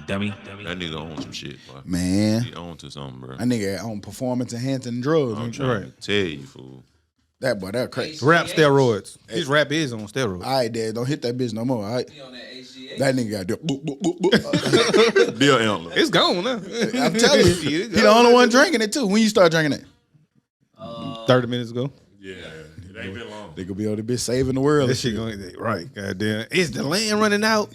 Dummy. That nigga own some shit, boy. Man. He own to something, bro. That nigga on performance enhancing drugs. I'm trying to tell you, fool. That boy, that crazy. Rap steroids. His rap is on steroids. All right, Dad, don't hit that bitch no more. All right. He on that HGH. That nigga got boop, boop, boop, boop. Deal antler. It's gone now. I'm telling you, he the only one drinking it too. When you start drinking it? 30 minutes ago. Yeah, it ain't been long. They could be able to be saving the world. That shit going right. Goddamn. Is the land running out?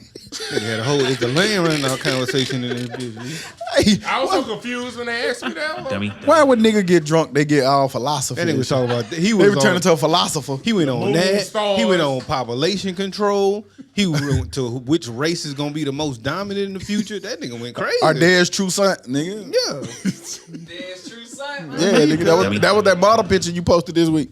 They had a whole is the land running out conversation in this bitch. Hey, I was so confused when they asked me that. Dummy. why would nigga get drunk? They get all philosophy. That nigga was talking about They return into a philosopher. He went on Moon that. stars. He went on population control. He went to which race is gonna be the most dominant in the future. That nigga went crazy. Our dad's true son, nigga. Yeah. There's true sight. Yeah, nigga. That was that model picture you posted this week.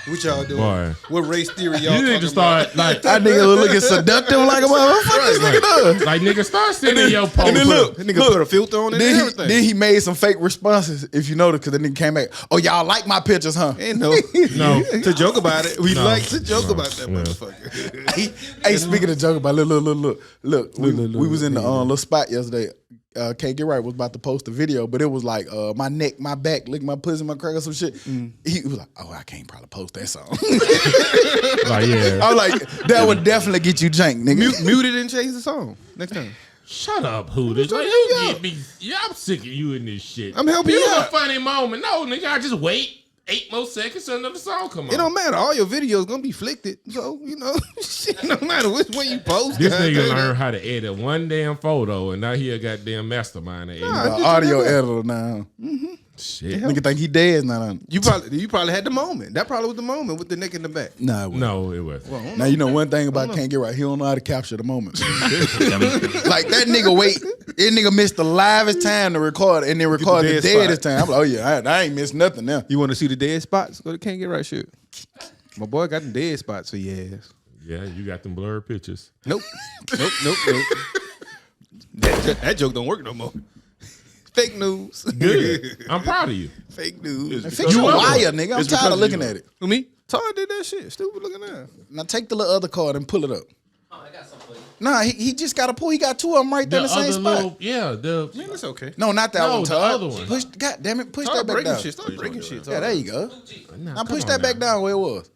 What y'all doing? Boy. What race theory y'all You need to start like That nigga was looking seductive like a motherfucker. This nigga does. like nigga start sending your post. And then look, That nigga put a filter on it and everything. Then he made some fake responses, if you notice, because the nigga came back. Oh, y'all like my pictures, huh? Ain't no, No. to joke about it. We No. like to joke about that Yeah. motherfucker. Hey, speaking of joke about look. We was in the little spot yesterday. Can't Get Right was about to post a video, but it was like my neck, my back, lick my pussy, my crack or some shit. He was like, "Oh, I can't probably post that song." Like, yeah. I was like, "That would definitely get you janked, nigga." Mute it and change the song next time. Shut up, Hooters. Like, you get me. Yeah, I'm sick of you in this shit. I'm helping It you was out. a funny moment. No, nigga, I just wait 8 more seconds till another song come on. It don't matter. All your videos gonna be flicked. So you know, shit, no matter which way you post. This nigga goddamn. learned how to edit one damn photo, and now he a goddamn mastermind. At editing. Audio editor now. Shit. Nigga think he dead now. You probably had the moment. That probably was the moment with the neck in the back. Nah, it wasn't. No, it wasn't. Now you know one thing about Can't Get Right. He don't know how to capture the moment. Dummy. Like that nigga that nigga missed the livest time to record and then record the dead deadest time. I'm like, oh yeah, I ain't missed nothing now. You want to see the dead spots? Go to Can't Get Right shit. My boy got the dead spots for your ass. Yeah, you got them blurred pictures. Nope. That joke don't work no more. Fake news. Good. I'm proud of you. Fake news. Fix your wire, nigga. I'm tired of looking at it. Who, me? Todd did that shit. Stupid looking ass. Now take the little other card and pull it up. Oh, I got something for you. Nah, he just got to pull. He got two of them right there in the same spot. Man, it's okay. No, not that No, one, the Todd. other one. Push, God damn it, push Start that back breaking down. shit. Start breaking shit. Yeah, there you go. Now push that back down where it was.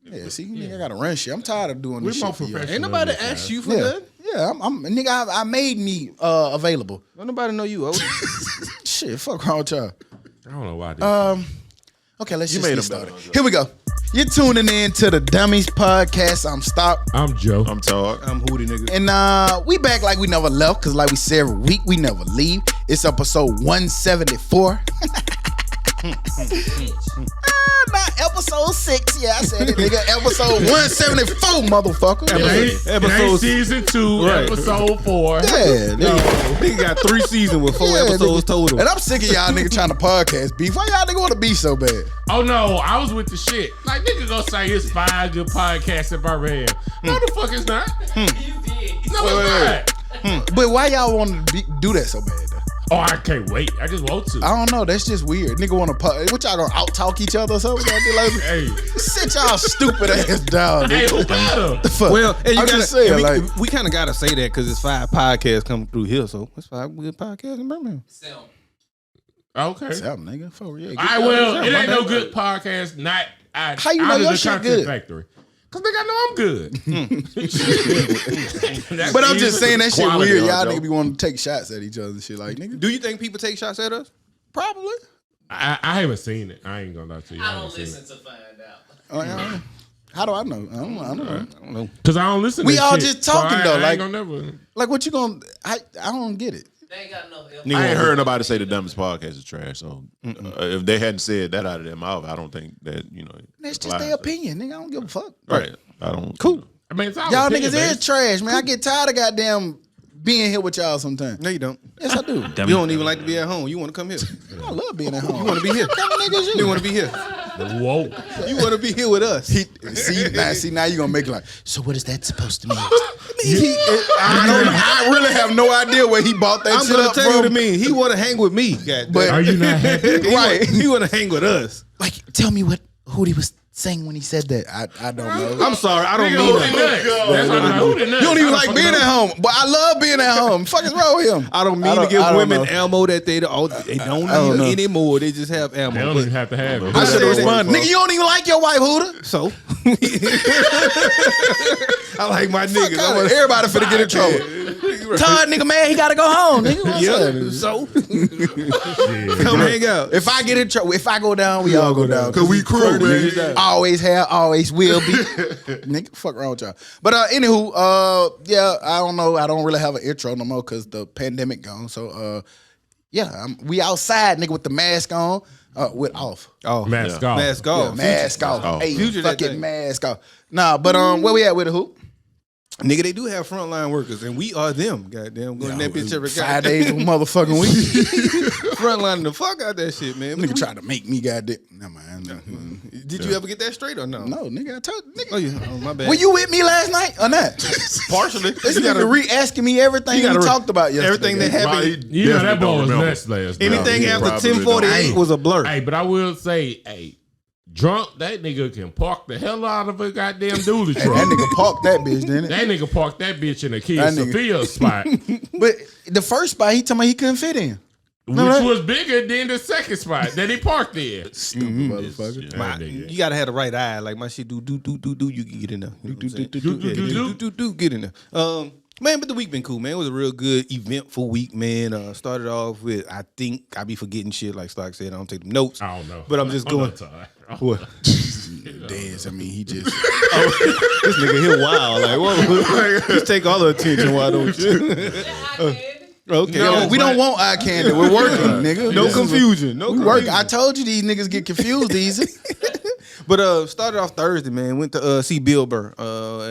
Yeah, see, nigga, I gotta run shit. I'm tired of doing this We're more shit for you. professional. Ain't nobody than this, asked guys. you for Yeah, that. yeah. I'm nigga. I made me available. Don't nobody know you, old. Shit, fuck wrong with y'all. I don't know why. This Okay, let's You just made get him better, started. Joe. Here we go. You're tuning in to the Dummies Podcast. I'm Stop. I'm Joe. I'm Todd. I'm Hootie nigga. And we back like we never left, because like we say every week, we never leave. It's episode 174. Not episode 6. Yeah, I said it, nigga. Episode 174, motherfucker. Episode season 2, Right. episode 4. Yeah, nigga. Nigga got 3 seasons with 4 Yeah, episodes nigga. total. And I'm sick of y'all nigga trying to podcast beef. Why y'all nigga want to be so bad? Oh no, I was with the shit. Like nigga gonna say it's 5 good podcasts in Birmingham. No, the fuck it's not. You did. No, it's not. But why y'all want to do that so bad, though? Oh, I can't wait. I just want to. I don't know. That's just weird. Nigga want to what y'all gonna out talk each other or something? Like, Hey, sit y'all stupid ass down. hey, Nigga. who matter? Fuck. Well, and you I'm gotta, just saying, and like, we kind of got to say that because it's 5 podcasts coming through here, so it's 5 good podcasts in Birmingham. Selm. Okay. something, nigga. For real. I will. It ain't no good podcast. Not How you know out of your the shit content good? factory. Cause nigga, I know I'm good. That's But I'm easy. just saying that shit Quality, weird. Y'all Joe. nigga be wanting to take shots at each other and shit. Like, nigga, Do you think people take shots at us? probably. I haven't seen it. I ain't gonna lie to you. I haven't don't seen listen it. to find out. Oh, yeah. How do I know? I don't know. I don't know. Cause I don't listen. We to all shit, just talking, so though, I like- ain't gonna never. Like, what you gonna? I don't get it. They ain't got enough. I ain't heard nobody say the Dummies Podcast is trash. So if they hadn't said that out of their mouth, I don't think that That's just applies. their opinion, nigga. I don't give a fuck. Right. I don't. Cool. I mean, it's all Y'all opinion, niggas baby. is trash, man. I get tired of goddamn being here with y'all sometimes. No, you don't. Yes, I do. Dummy. You don't even like to be at home. You want to come here. I love being at home. You want to be here. What kind of niggas You you? want to be here. Whoa. You want to be here with us. See now you gonna make it like. So what is that supposed to mean? I really have no idea where he bought that I'm shit gonna up tell you from. what I mean. He want to hang with me. God But Are you not happy? right, He want to hang with us. like tell me what Hootie was sing when he said that? I don't know. I'm sorry, I don't Nigga, mean who that. the nuts? That's what I'm like, who the nuts? You don't even I like fucking being know. at home, but I love being at home. Fuck is wrong with him? I don't mean to I give don't women know. ammo that they don't know. need anymore. They just have ammo. They don't But- even have to have it. I should have said that. responded. Nigga, you don't even like your wife, Hooter. So I like my Fuck niggas. out of it. Everybody finna get in trouble. Todd, nigga, man, he gotta go home. Nigga, what's up? Yeah. So come hang out. If I get in trouble, if I go down, we all go down. Cause we crew, man. Always have, always will be. Nigga, fuck wrong with y'all. But anywho, yeah, I don't know. I don't really have an intro no more because the pandemic gone. So yeah, we outside, nigga, with the mask on, with off. Oh, Mask off. Mask Yeah, off. mask off. Oh. Hey, Future that fucking thing. mask off. Nah, but where we at with the hoop? Nigga, they do have frontline workers, and we are them. Goddamn, going that bitch every 5 days of motherfucking week. frontlining the fuck out that shit, man. Nigga tried to make me goddamn. Nah, man. Did you ever get that straight or no? No, nigga, I told nigga. Oh yeah, oh, my bad. Were you with me last night or not? partially? This nigga re-asking me everything we talked about yesterday. everything that happened. You know that boy was nuts last night. Anything Yeah, after probably 10:48 don't. was a blur. Hey, but I will say, hey, drunk, that nigga can park the hell out of a goddamn dually Hey, truck. that nigga parked that bitch, didn't it? That nigga parked that bitch in a Kid That nigga- Sophia spot, But the first spot, he told me he couldn't fit in. which that? was bigger than the second spot that he parked in. Stupid motherfucker. That nigga. You gotta have the right eye. Like my shit do. You can get in there. You know what I'm saying? Get in there. Man, but the week been cool, man. It was a real good, eventful week, man. Started off with, I think I be forgetting shit. Like Stock said, I don't take them notes. I don't know. But I'm just I'm going. not tired. What? Dance, I mean, he just. This nigga here wild. Like, whoa. Just take all the attention. Why don't you? Okay. No, we don't want eye candy. We're working, nigga. No This is what- confusion. No We confusion. work. I told you these niggas get confused easy. But started off Thursday, man. Went to see Bill Burr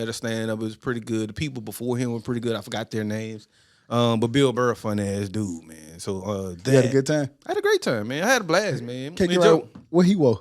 at a stand up. It was pretty good. The people before him were pretty good. I forgot their names. But Bill Burr, a fun ass dude, man. So You had a good time. I had a great time, man. I had a blast, man. Can't Man, get right. What he wore?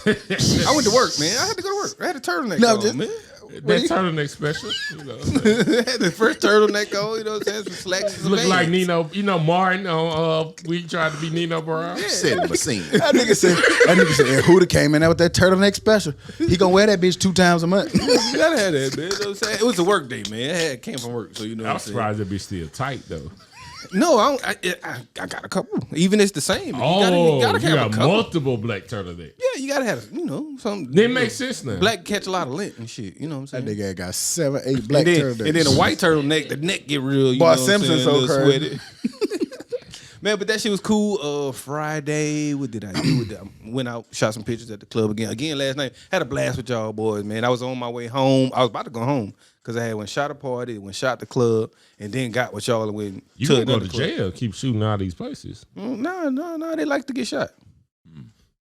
I went to work, man. I had to go to work. I had a turtleneck No, on, just- man. That turtleneck special, you know. I had the first turtleneck on, you know what I'm saying? Some slacks and some Look like Vans. Nino, you know, Martin on We Tried to Be Nino Brown. Setting the scene. That nigga said, and Huda came in there with that turtleneck special. He gonna wear that bitch 2 times a month. You gotta have that, man. You know what I'm saying? It was a work day, man. I came from work, so you know what I'm I'm saying. surprised it be still tight though. No, I got a couple. Even it's the same. Oh, You gotta have got a couple. multiple black turtlenecks. Yeah, you gotta have, something. It makes sense now. Black catch a lot of lint and shit. You know what I'm That saying? nigga got 7, 8 black and turtlenecks. then a white turtleneck, the neck get real. You Boy, know what I'm Simpson saying? so A little crazy. sweaty. Man, but that shit was cool. Friday, what did I do with that? I went out, shot some pictures at the club again. Again, last night, had a blast with y'all boys, man. I was on my way home. I was about to go home because I had went shot a party, went shot the club, and then got with y'all and went You to gonna go another to club. jail? Keep shooting all these places. No, they like to get shot.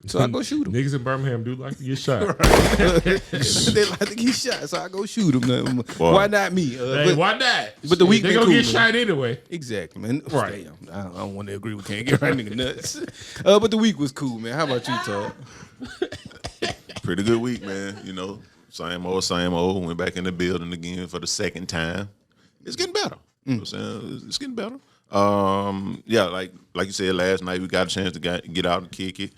So I go shoot them. Niggas in Birmingham do like to get shot. They like to get shot, so I go shoot them. Why not me? Hey, But- why not? but the week they been gonna cool, get man. shot anyway. Exactly, man. Right. Damn, I don't want to agree with can't get right nigga nuts. But the week was cool, man. How about you, Todd? Pretty good week, man. You know, same old. Went back in the building again for the second time. It's getting better. You know what I'm saying? It's getting better. Yeah, like you said last night, we got a chance to get out and kick it.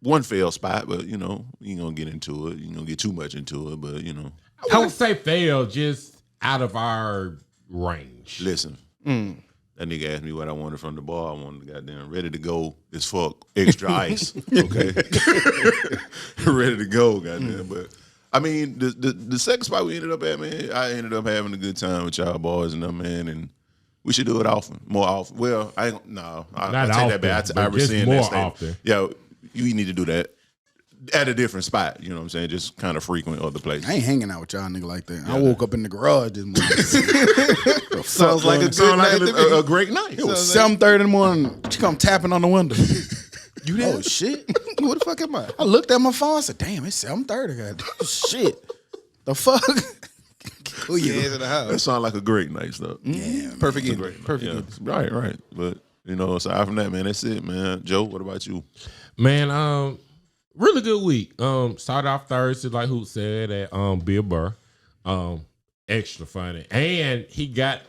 One fail spot, but you know, you ain't gonna get into it. You ain't gonna get too much into it, but you know. I wouldn't say fail, just out of our range. Listen, that nigga asked me what I wanted from the bar. I wanted the goddamn ready to go as fuck, extra ice. Okay, ready to go, goddamn. But I mean, the second spot we ended up at, man, I ended up having a good time with y'all boys and them, man, and we should do it more often. Well, I take that back. I but just rescind more that statement. often. Yeah, you need to do that at a different spot. You know what I'm saying? Just kind of frequent other places. I ain't hanging out with y'all nigga like that. I woke up in the garage this morning. Sounds like a good Sound night like to me. a great night. It was 7:30 in the morning. She come tapping on the window. You there? Oh shit! Who the fuck am I? I looked at my phone. I said, "Damn, it's 7:30. God, shit, the fuck." Who you ass in the That house? sound like a great night stuff. Yeah, Perfect It's a ending. great night. Perfect Yeah. ending. Right. But you know, aside from that, man, that's it, man. Joe, what about you? Man, really good week. Started off Thursday, like Hoot said, at Bill Burr. Extra funny. And he got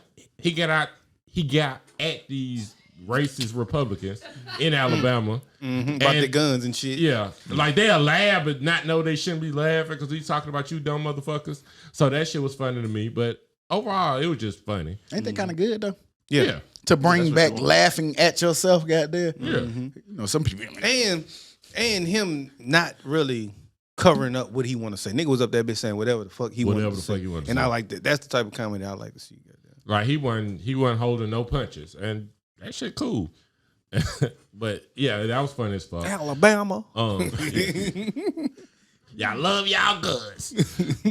at these racist Republicans in Alabama. About the guns and shit. Yeah, like they'll laugh but not know they shouldn't be laughing because he's talking about you dumb motherfuckers. So that shit was funny to me. But overall, it was just funny. Ain't that kind of good though? Yeah. To bring back laughing at yourself, goddamn. Yeah. You know, some people. And him not really covering up what he want to say. Nigga was up there bitch saying whatever the fuck he wanted to say. And I like that. That's the type of comedy I like to see. Like he wasn't holding no punches, and that shit cool. But yeah, that was funny as fuck. Alabama. Y'all love y'all guns.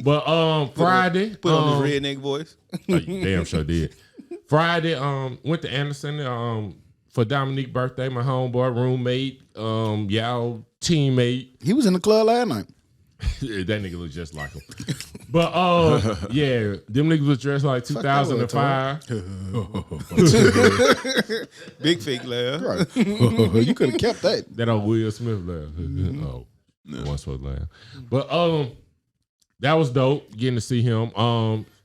But Friday, Put on his redneck voice. oh, you damn sure did. Friday, went to Anderson for Dominique's birthday. My homeboy, roommate, y'all teammate. He was in the club last night. That nigga look just like him. But yeah, them niggas was dressed like 2005. Big fake laugh. Right. You could have kept that. That old Will Smith laugh. Oh, one supposed to laugh. But that was dope getting to see him.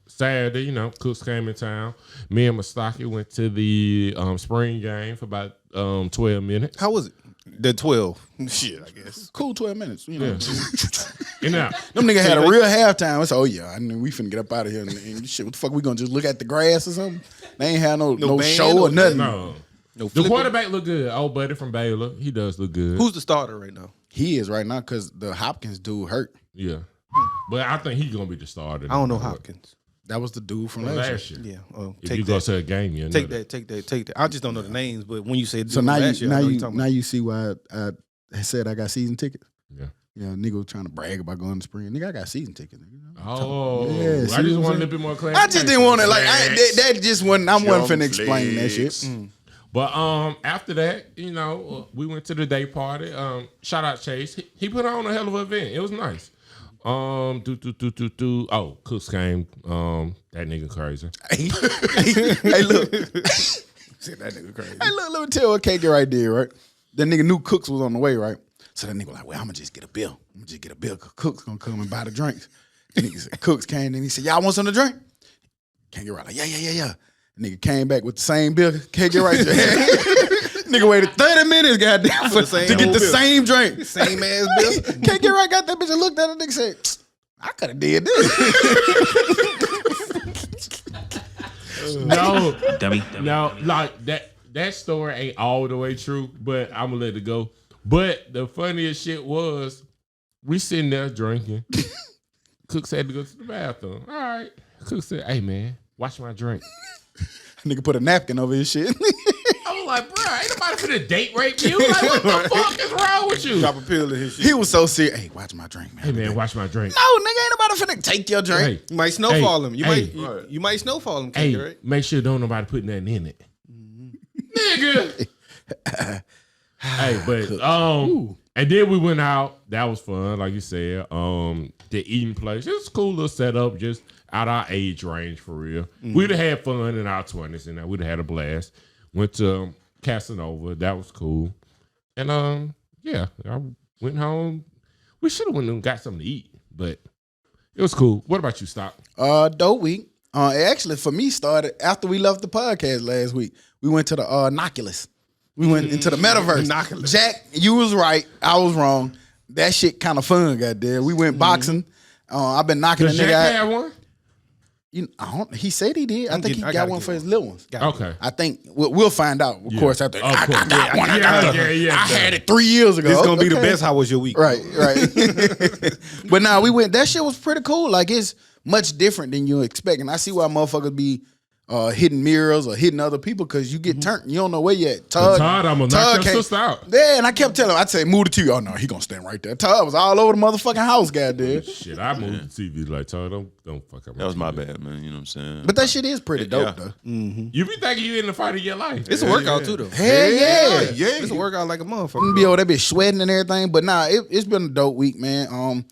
Saturday, you know, Cooks came in town. Me and Mustaki went to the spring game for about 12 minutes. How was it? The 12. Shit, I guess. Cool 12 minutes. You know. Yeah. And now, Them niggas had a real halftime. It's I knew we finna get up out of here and shit. What the fuck? We gonna just look at the grass or something? They ain't had no band show or nothing. no. No The flipping. quarterback look good. Old buddy from Baylor. He does look good. Who's the starter right now? He is right now because the Hopkins dude hurt. Yeah. But I think he's going to be the starter. I don't know Hopkins. That was the dude from From last year. last year. Yeah. Oh, If take you that. go to a game, you know Take that. I just don't know the names, but when you say So now last you year, I now know you you're talking now about. you see why I said I got season tickets. Yeah. Yeah, nigga was trying to brag about going to spring. Nigga, I got season tickets. You know? Oh, Yeah, I see just what I'm want a saying? little bit more clarity. I just didn't want to that just wasn't. I wasn't finna explain that Flex. shit. But after that, you know, we went to the day party. Shout out Chase. He put on a hell of an event. It was nice. Oh, Cooks came. That nigga crazy. Hey, look. That nigga crazy. Hey, look, let me tell you what KK right there, right? That nigga knew Cooks was on the way, right? So that nigga was like, well, I'm gonna just get a bill. Cause Cooks gonna come and buy the drinks. The nigga said, Cooks came and he said, y'all want something to drink? KK right like, yeah. The nigga came back with the same bill. KK right there. Nigga waited 30 minutes, goddamn, to get the same drink. Same ass bill. KK right got that bitch and looked at it and said, I could have did this. No, Dummy. no, like that story ain't all the way true, but I'm gonna let it go. But the funniest shit was we sitting there drinking. Cooks had to go to the bathroom. All right. Cooks said, hey man, watch my drink. Nigga put a napkin over his shit. I was like, bro, ain't nobody finna date rape you. Like, what the fuck is wrong with you? Drop a pill in his shit. He was so serious. Hey, watch my drink, man. Hey man, watch my drink. No, nigga, ain't nobody finna take your drink. Hey, You might snowfall him. hey. You might snowfall him, hey, right? make sure don't nobody put nothing in it. Nigga. Hey, but and then we went out. That was fun, like you said. The eating place. It was a cool little setup, just out our age range for real. We'd have had fun in our 20s and we'd have had a blast. Went to Casanova. That was cool. And yeah, I went home. We should have went and got something to eat, but it was cool. What about you, Stock? Dope week. Actually, for me, started after we left the podcast last week. We went to the Oculus. We went into the metaverse. Oculus. Jack, you was right. I was wrong. That shit kind of fun, goddamn. We went boxing. I've been knocking Does the nigga Jack out. have one? He said he did. I think he I got gotta one get for one. his little ones. Okay. I think we'll find out, of course, after. Of I course. got one. I Yeah. had it 3 years ago. This is gonna be the Okay. best. How was your week? Right. But now we went. That shit was pretty cool. Like it's much different than you expect. And I see why motherfuckers be hitting mirrors or hitting other people because you get turned. You don't know where you at. Todd, I'm gonna knock your came- sister out. Yeah, and I kept telling him, I'd say, move the TV. Oh no, he gonna stand right there. Todd was all over the motherfucking house, goddamn. Shit, I moved the TV like Todd. Don't fuck up. That was my TV. bad, man. You know what I'm saying? But that shit is pretty dope Yeah. though. You be thinking you in the fight of your life. It's a workout too, though. Hell yeah. It's a workout like a motherfucker. Be over there, be sweating and everything. But nah, it's been a dope week, man.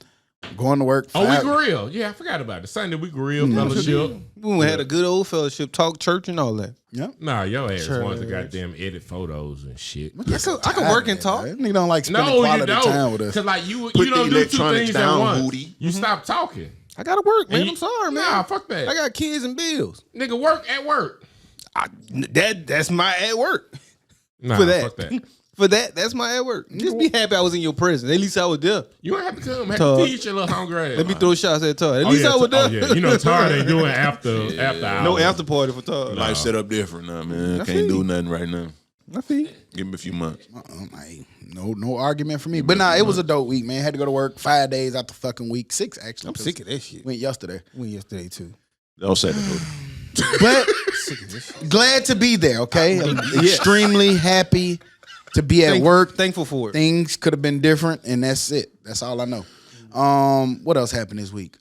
Going to work. Oh, we 5 grill. Yeah, I forgot about it. Sunday we grill fellowship. We had a good old fellowship, talk church and all that. Yep. Nah, your ass wants to goddamn edit photos and shit. I can work and talk. That nigga don't like spending No, you quality time don't. with us. Cause like you Put don't the do two electronics things down, at once. Hootie. You stop talking. I gotta work, man. And I'm sorry, man. Nah, fuck that. I got kids and bills. Nigga, work at work. That's my at work. Nah, for that. fuck that. For that, that's my at work. Just be happy I was in your presence. At least I was there. You don't have to come. Have Todd. to teach your little hungry ass. Let me throw shots at Todd. At least I was there. Yeah. You know, Todd ain't doing after hours. No after party for Todd. Life set up different now, man. I Can't feel do you. nothing right now. I feel. Give me a few months. No argument for me. But nah, it was a dope week, man. Had to go to work 5 days out the fucking week. 6 actually. I'm sick of that shit. Went yesterday. Went yesterday too. Don't say that. But glad to be there, okay? I'm extremely happy to be at work. Thankful for it. Things could have been different, and that's it. That's all I know. What else happened this week?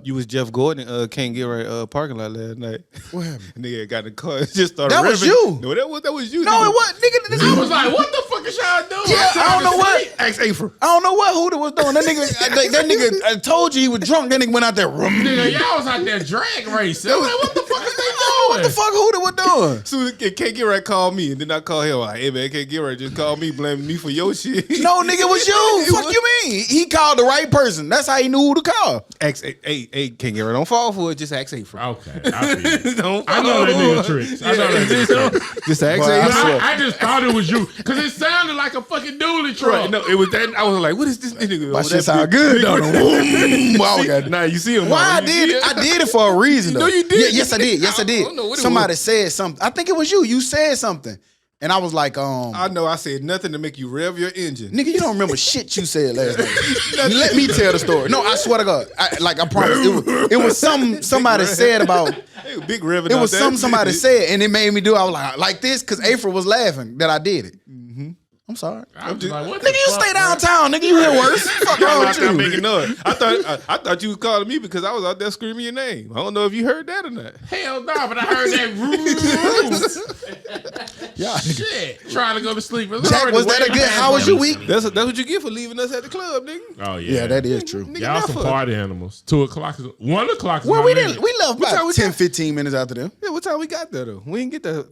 You was Jeff Gordon, can't get right parking parking lot last night. What happened? Nigga got in the car and just started That was revving. you. No, that was you. No, nigga. it wasn't. Nigga, I was like, what the fuck is y'all doing? Yeah, I don't know what. Ask Afra. I don't know what Huda was doing. That nigga, I told you he was drunk. That nigga went out there. Nigga, y'all was out there drag racing. I was like, what the fuck is they doing? What the fuck Huda was doing? Soon as Can't Get Right called me, and then I called him. Like, hey man, Can't Get Right just called me, blaming me for your shit. No, nigga, it was you. It Fuck was- you mean? He called the right person. That's how he knew who to call. Hey, Can't Get Right, don't fall for it. Just ask Afra. Okay, I feel you. Don't I know that fall nigga for it. tricks. I know that nigga tricks. Just ask Boy, I But Afra. swear. I just thought it was you because it sounded like a fucking dually truck. Right, no, it was that. I was like, what is this nigga? My Oh, shit that's sound big- good, though. Wow, we got- Nah, you see him. Why now. I did it? I did it for a reason, though. No, you did. Yeah, yes, I did. Yes, I I did. don't know what it Somebody said something. I think it was you. You said something. And I was like, I know I said nothing to make you rev your engine. nigga, you don't remember shit you said last night. Let me tell the story. No, I swear to God. I promise. It was something somebody said about. Hey, big revving. It was something somebody said, and it made me do. I was like this, because Afra was laughing that I did it. I'm sorry. I'm just like, what Nigga, you stay downtown, nigga. You hear worse. Fuck wrong out with there you? making noise. I thought you was calling me because I was out there screaming your name. I don't know if you heard that or not. Hell no, but I heard that Yeah. shit. Trying to go to sleep. It Jack, already was that a way good? past How was your one. week? That's what you get for leaving us at the club, nigga. Oh yeah, Yeah, that is true. Nigga, Y'all some never. party animals. 2 o'clock is 1 o'clock. Is Well, my we limit. didn't. We left What time about we 10, got? 15 minutes after them. Yeah, what time we got there though? We didn't get there.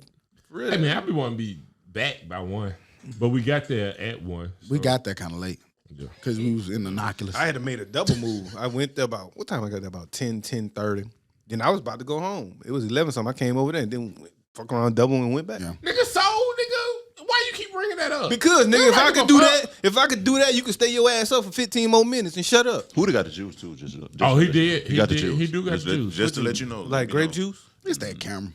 Really? Hey man, I be wanting to be back by 1, but we got there at 1. We so, got there kind of late yeah. because we was in the Oculus. I had to made a double move. I went there about what time I got there? About 10:30. Then I was about to go home. It was 11 something. I came over there and then fuck around double and went back. Yeah. Nigga, so nigga, why you keep bringing that up? Because nigga, You if I like could a do fuck. that, you could stay your ass up for 15 more minutes and shut up. Who'da got the juice too? Just Oh, he to let you did. know. He got the did. juice. He do got Just the let- juice. Just to let you know. Like grape juice. It's that camera.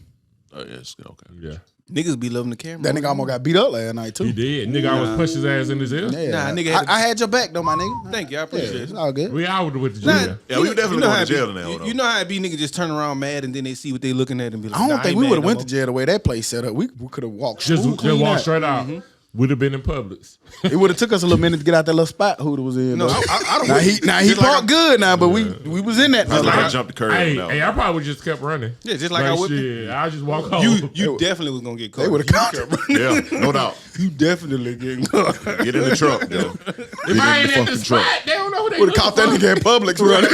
Oh yes, okay. Yeah, Niggas be loving the camera. That nigga almost got beat up last night too. he did. Nigga, I was punched his ass in his ear. Yeah. Nah, nigga had to- I had your back though, my nigga. Thank you. I Yeah, appreciate it's it. all good. We out with the Nah, jail. Yeah, we definitely how going it to jail be. now. You know how it be, nigga just turn around mad and then they see what they looking at and be like, I don't nah, think ain't we mad would have no went more. to jail the way that place set up. We could have walked Just smooth, clean walk out. straight out. Would have been in Publix. It would have took us a little minute to get out that little spot Huda was in. No, though. I don't. Now he just like parked good now, but we was in that. It's like I motherfucker. jumped the curb. Hey, now. I probably just kept running. Yeah, just like I would. shit, I just walk home. You definitely was gonna get caught. They would have caught. Yeah, no doubt. You definitely getting caught. Get in the truck, Joe. if I ain't at the spot, they don't know who they Would have caught that nigga in Publix running.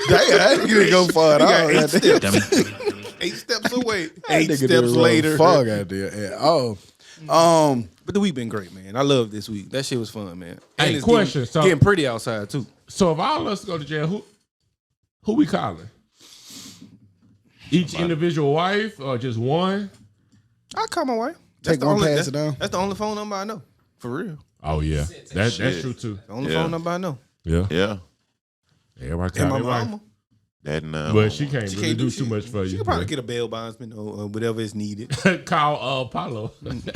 Damn, that nigga didn't go far at all. got 8 Goddamn. steps. 8 steps away. That 8 nigga steps didn't later. run far out there. Yeah. But the week been great, man. I love this week. That shit was fun, man. Hey, And it's question, so- getting pretty outside too. So if all of us go to jail, who we calling? Each individual wife or just one? I call my wife. Take the one, only, pass that's, it down. That's the only phone number I know. For real. Oh yeah, that's true too. The only Yeah. phone number I know. Yeah, Yeah. everybody And call my their wife, mama. That now. but she can't She really can't do do too shit. much for She you. could probably get a bail bondsman or whatever is needed. Call Apollo.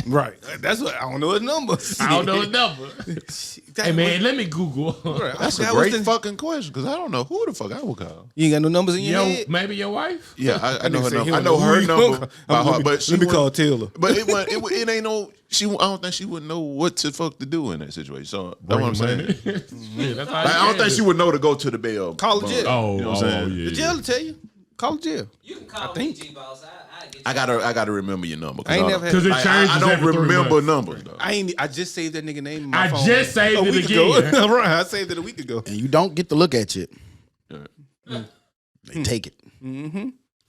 Right. That's what I don't know his number. I don't know his number. Hey man, let me Google. That's a great fucking question because I don't know who the fuck I would call. You ain't got no numbers in your head. Maybe your wife. Yeah, I know her Nigga say he number. I don't know who her you number gonna- by let heart, me- but she let me wouldn't- call Taylor. But it ain't no. I don't think she would know what to fuck to do in that situation. So that's what I'm saying. Yeah, that's how Like, I don't think she would know to go to the bail. Call the bond. jail. Oh, You know what I'm saying? yeah. The jail will tell you. Call the jail. You can call think. me G-Boss. I get you. I gotta remember your number. I ain't never had. Because it I changes don't every 3 remember months. numbers though. I just saved that nigga name in my I phone. just saved a it week again. ago. Right, I saved it a week ago. And you don't get to look at it. Yeah. They take it.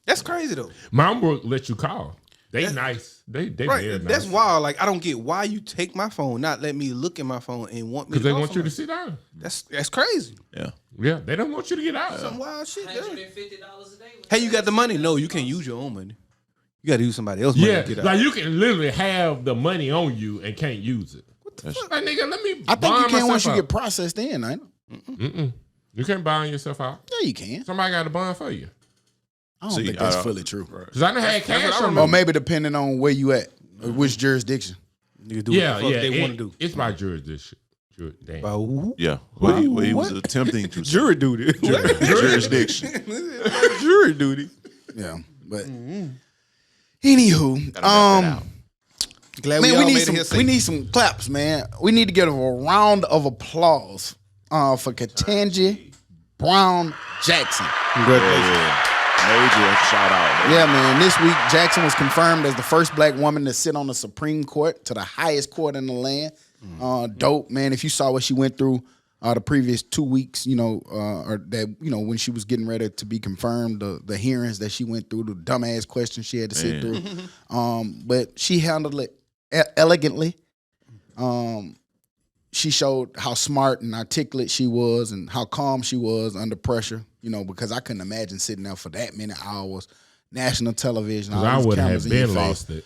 That's crazy though. Mom will let you call. They nice. They Right. very nice. That's wild. Like I don't get why you take my phone, not let me look at my phone and want me Because to they call want you to somebody. sit down. That's crazy. Yeah. Yeah, they don't want you to get out. Some wild shit. Yeah. $150 a day. Hey, you got the money? No, you can't use your own money. You got to use somebody else's money Yeah, to get out. like you can literally have the money on you and can't use it. What the fuck? Like, nigga, let me I think you bond can once myself you out. get processed in, ain't it? You can't bond yourself out. Yeah, you can. Somebody got to bond for you. I don't think that's fully true. Because I done had cash on Or me. maybe depending on where you at, or which jurisdiction. Niggas do Yeah, what the fuck yeah. they want to do. It's my jurisdiction. Damn. Yeah, what he was attempting to Jury duty. jurisdiction. Jury duty. Yeah, but anywho, Glad man, we we all need made it some here safe. we need some claps, man. We need to get a round of applause for Ketanji Brown Jackson. Congratulations. Major shout out. Man. Yeah, man. This week, Jackson was confirmed as the first black woman to sit on the Supreme Court, to the highest court in the land. Dope, man. If you saw what she went through the previous 2 weeks, or that, when she was getting ready to be confirmed, the hearings that she went through, the dumbass questions she had to sit through. But she handled it elegantly. She showed how smart and articulate she was and how calm she was under pressure, because I couldn't imagine sitting there for that many hours, national television, all I these would cameras have in your been face, lost it.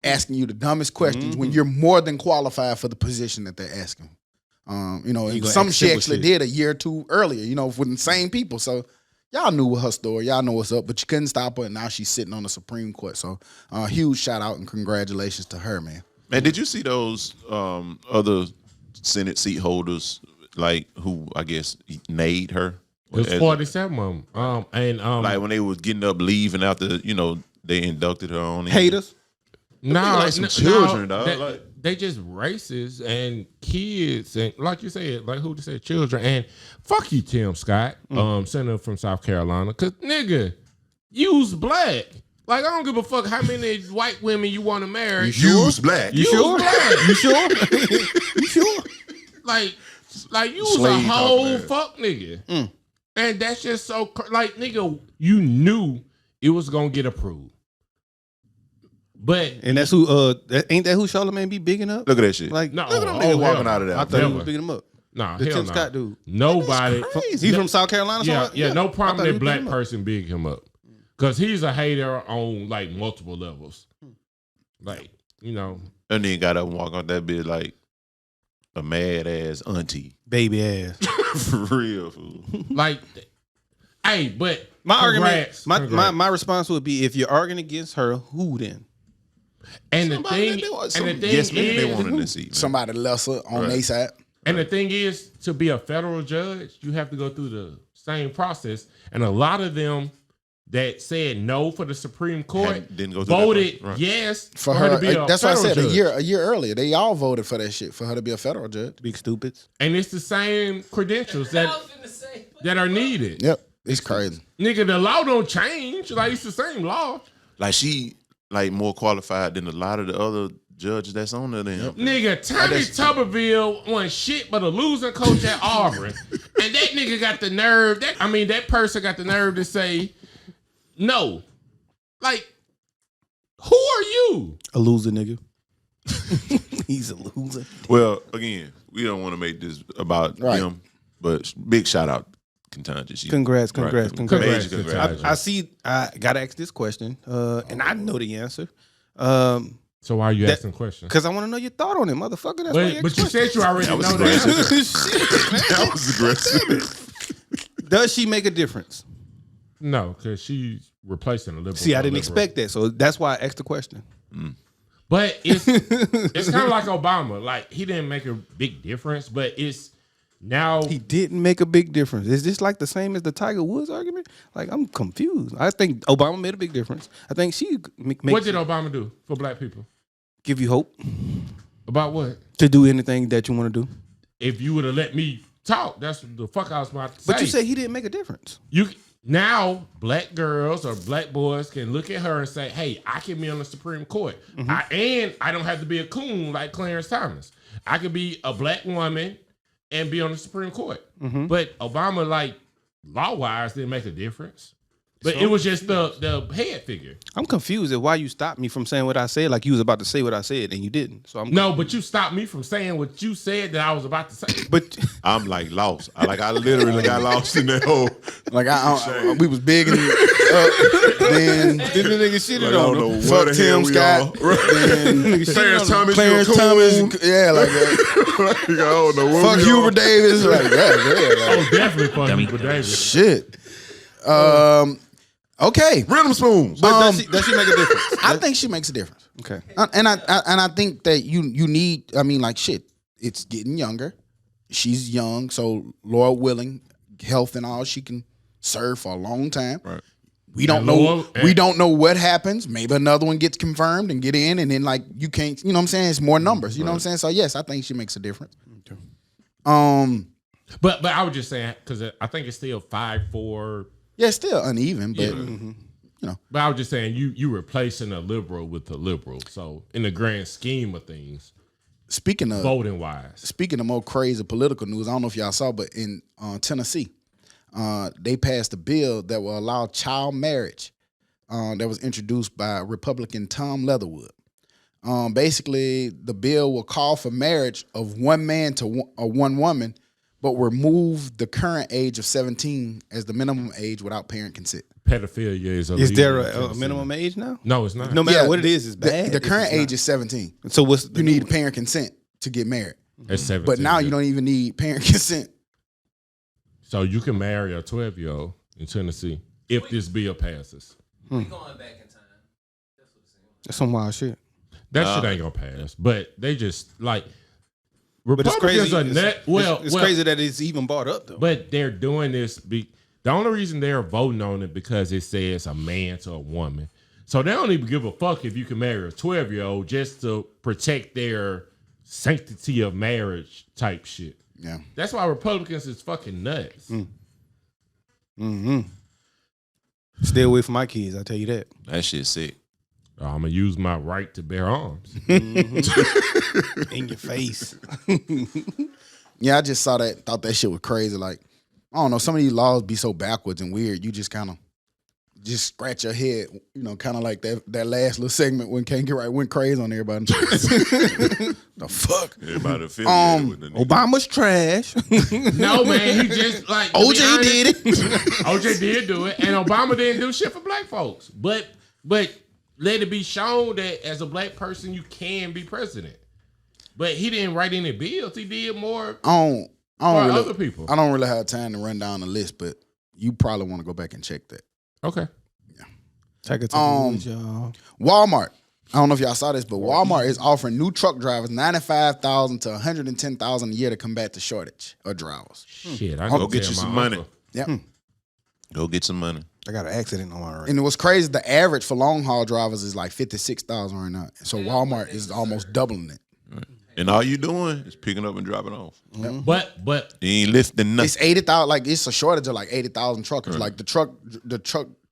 asking you the dumbest questions when you're more than qualified for the position that they're asking. And gonna some ask she simple actually shit. did a year or two earlier, with the same people. So y'all knew her story. Y'all know what's up, but you couldn't stop her, and now she's sitting on the Supreme Court. So huge shout out and congratulations to her, man. Man, did you see those other Senate seat holders, like who I guess made her? It was 47 of them. Like when they was getting up, leaving after they inducted her on. Haters. No, like some children, dog. They just racist and kids, and like you said, like who said children, and fuck you, Tim Scott, senator from South Carolina, cause nigga, you's black. Like I don't give a fuck how many white women you want to marry. Use black. You sure? Black. You sure? You sure? Like you was a Slave talk, whole man. fuck nigga, and that's just so like nigga, you knew it was gonna get approved, but And that's who. Ain't that who Charlamagne be bigging up? Look at that shit. Like, no, Look at them oh, niggas hell walking no. out of there. I thought he was Never. bigging him up. Nah, The hell Tim no. Scott dude. Nobody. He's from South Carolina. Yeah, somewhere? yeah. No I thought he prominent was black bigging him up. person big him up because he's a hater on like multiple levels. Like And then got up and walk out that bitch like a mad ass auntie. Baby ass. For real, fool. like, hey, but My congrats, argument, congrats. my response would be, if you're arguing against her, who then? And the Somebody thing, that they want- and the some- thing yes, man, they is, wanted to see. Man. Somebody lesser on Right. their side. and the thing is, to be a federal judge, you have to go through the same process. And a lot of them that said no for the Supreme Court Didn't go through that voted process. Right. yes For her, to be a that's what I federal said. judge. A year earlier, they all voted for that shit for her to be a federal judge. Big stupids. And it's the same credentials I that was finna say, that are needed. Yep, it's crazy. Nigga, the law don't change. Like it's the same law. Like she more qualified than a lot of the other judges that's on there. Then. Nigga, Tommy Tuberville won shit but a losing coach at Auburn. And that nigga got the nerve, that person got the nerve to say no. Like, who are you? A loser, nigga. He's a loser. Well, again, we don't want to make this about Right. him, but big shout out, Ketanji. She- Congrats. Major Congrats, congrats. Ketanji. I gotta ask this question, and I know the answer. So why are you That- asking questions? Because I want to know your thought on it, motherfucker. That's why But you said you already know was the answer. Shit, man. That was aggressive. Does she make a difference? No, because she's replacing a liberal. See, I with a didn't liberal. expect that, so that's why I asked the question. But it's kind of like Obama. Like, he didn't make a big difference, but it's now. He didn't make a big difference. Is this like the same as the Tiger Woods argument? Like, I'm confused. I think Obama made a big difference. I think she makes What did Obama do for black people? give you hope About what? to do anything that you want to do. If you would have let me talk, that's the fuck I was about to say. But you said he didn't make a difference. You now black girls or black boys can look at her and say, "Hey, I can be on the Supreme Court, and I don't have to be a coon like Clarence Thomas. I could be a black woman and be on the Supreme Court." But Obama, like law wise, didn't make a difference. But it was just the head figure. I'm confused at why you stopped me from saying what I said, like you was about to say what I said and you didn't. So I'm No, but you stopped me from saying what you said that I was about to say. But I'm like lost. I literally got lost in that whole. Like we was big and Then Then the nigga shitted Like, I don't on know him. what fuck the hell Tim we Scott. all. Then Clarence Thomas, Clarence you a Thomas, coon. yeah, like that. Like, I don't know what Fuck we Hubert all. Davis, like that. Yeah, like, Oh, definitely fucking with Davis. shit. Okay. Rhythm spoons. But does she make a difference? I think she makes a difference. Okay. And I think that you need. I mean, like shit. It's getting younger. She's young, so Lord willing, health and all, she can serve for a long time. Right. We don't know. We don't know what happens. Maybe another one gets confirmed and get in, and then like you can't. You know what I'm saying? It's more numbers. You know what I'm saying? So yes, I think she makes a difference. Okay. But I was just saying because I think it's still 5-4. Yeah, it's still uneven, but But I was just saying you replacing a liberal with a liberal. So in the grand scheme of things, speaking of voting wise, more crazy political news, I don't know if y'all saw, but in Tennessee, they passed a bill that will allow child marriage that was introduced by Republican Tom Leatherwood. Basically, the bill will call for marriage of one man to one woman, but remove the current age of 17 as the minimum age without parent consent. pedophilia is Is there illegal in a Tennessee. minimum age now? No, it's not. No matter Yeah, what it is, it's bad. The if current it's age not. is 17. So what's the You need parent consent to get married. It's 17. But now you don't even need parent consent. So you can marry a 12-year-old in Tennessee if this bill passes. We going back in time. That's what it seems. That's some wild shit. That shit ain't gonna pass. But they just like But it's Republicans crazy. are nut. Well, it's crazy that it's even brought up though. But they're doing this. The only reason they're voting on it because it says a man to a woman. So they don't even give a fuck if you can marry a 12-year-old just to protect their sanctity of marriage type shit. Yeah. That's why Republicans is fucking nuts. Stay away from my kids. I tell you that. That shit sick. I'm gonna use my right to bear arms. In your face. Yeah, I just saw that, thought that shit was crazy. Like, I don't know, some of these laws be so backwards and weird. You just kind of just scratch your head, you know, kind of like that last little segment when Can't Get Right went crazy on everybody. The fuck? Everybody affiliated with the nigga. Obama's trash. No, man, he just like to be OJ honest, did it. OJ did do it, and Obama didn't do shit for black folks. But let it be shown that as a black person you can be president. But he didn't write any bills. He did more I don't for really, other people. I don't really have time to run down the list, but you probably want to go back and check that. Okay. Take it to y'all. Walmart. I don't know if y'all saw this, but Walmart is offering new truck drivers $95,000 to $110,000 a year to combat the shortage of drivers. Shit, I Go go get you some money. Yep. Go get some money. I got an accident on my right. And what's crazy, the average for long haul drivers is like $56,000 right now. So Walmart is almost doubling it. And all you doing is picking up and dropping off. But You ain't lifting nothing. It's 80,000. Like it's a shortage of like 80,000 truckers. Like the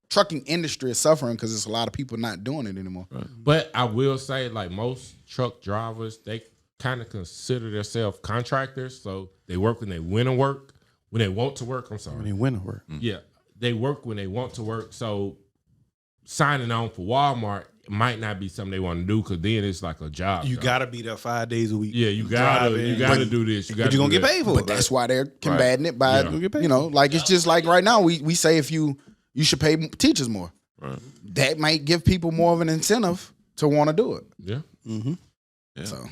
trucking industry is suffering because there's a lot of people not doing it anymore. But I will say, like most truck drivers, they kind of consider themselves contractors. So they work when they want to work. When they want to work, I'm sorry. When they win to work. Yeah, they work when they want to work. So signing on for Walmart might not be something they want to do because then it's like a job. You gotta be there 5 days a week. Yeah, you gotta do this. You But gotta you're gonna do get that. paid for But it. that's why they're combating it by, Yeah. you know, like it's just like right now we say if you should pay teachers more. Right. That might give people more of an incentive to want to do it. Yeah. Yeah. So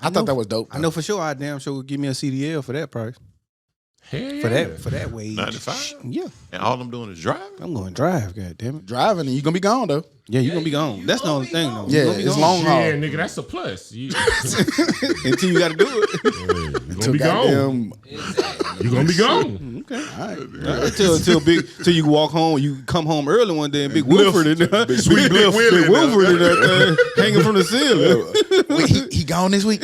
I thought that was dope. I know for sure I damn sure would give me a CDL for that price. Hell yeah. For that wage. 95? Yeah. And all I'm doing is driving. I'm going to drive, god damn it. Driving and you're gonna be gone though. Yeah, you're gonna be gone. That's the only thing though. Yeah, You gonna be it's gone. long haul. Yeah, nigga, that's a plus. You, Until you gotta do it. you gonna be gone. You gonna be gone. Till you walk home, you come home early one day and Big Wilford in there. Big Sweet Big Willie in Wilford in there hanging from the ceiling. Wait, he gone this week?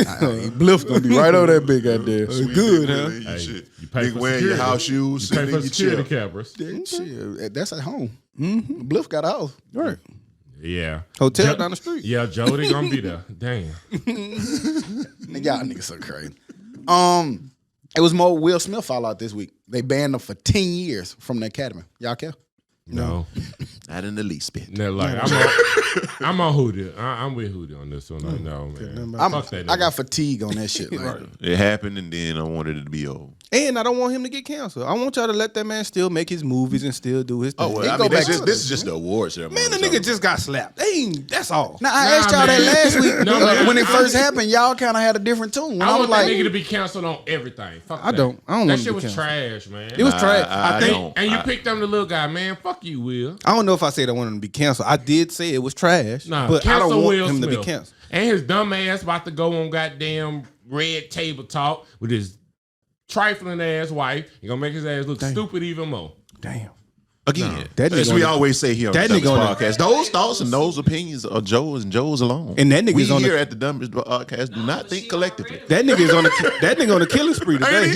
Bliff's gonna be right over that big goddamn. Good, huh? You Hey, shit. you pay Big for wearing your security. house shoes, You pay sitting for in your security chair. cameras. Shit, that's at home. Bliff got a house. Right. Yeah. Hotel down the street. Yeah, Jody gonna be there. Damn. Y'all niggas so crazy. It was more Will Smith fallout this week. They banned him for 10 years from the academy. Y'all care? No. Not in the least bit. No, like I'm on Hootie. I'm with Hootie on this one. Like, no, man. Fuck that. I got fatigue on that shit. Like, It happened, and then I wanted it to be over. And I don't want him to get canceled. I want y'all to let that man still make his movies and still do his thing. Oh, well, I mean, this is just the awards ceremony. Man, the nigga just got slapped. That's all. now I asked y'all that last week man. when it first happened. Y'all kind of had a different tune. When I I was want that like, nigga to be canceled on everything. Fuck I that. don't want That him to shit be was canceled. trash, man. It was trash. I don't. And you picked on the little guy, man. Fuck you, Will. I don't know if I said I wanted him to be canceled. I did say it was trash, Nah, but I don't cancel want Will him to be Smith. canceled. And his dumb ass about to go on goddamn Red Table Talk with his trifling ass wife. He gonna make his ass look stupid even more. Damn. Again, That as nigga we on the- always say here on that the nigga Dummies on the- Podcast, those thoughts and those opinions are Joe's and Joe's alone. And that nigga's we on the- here at the Dummies Podcast do not think collectively. That nigga is on the killing spree today.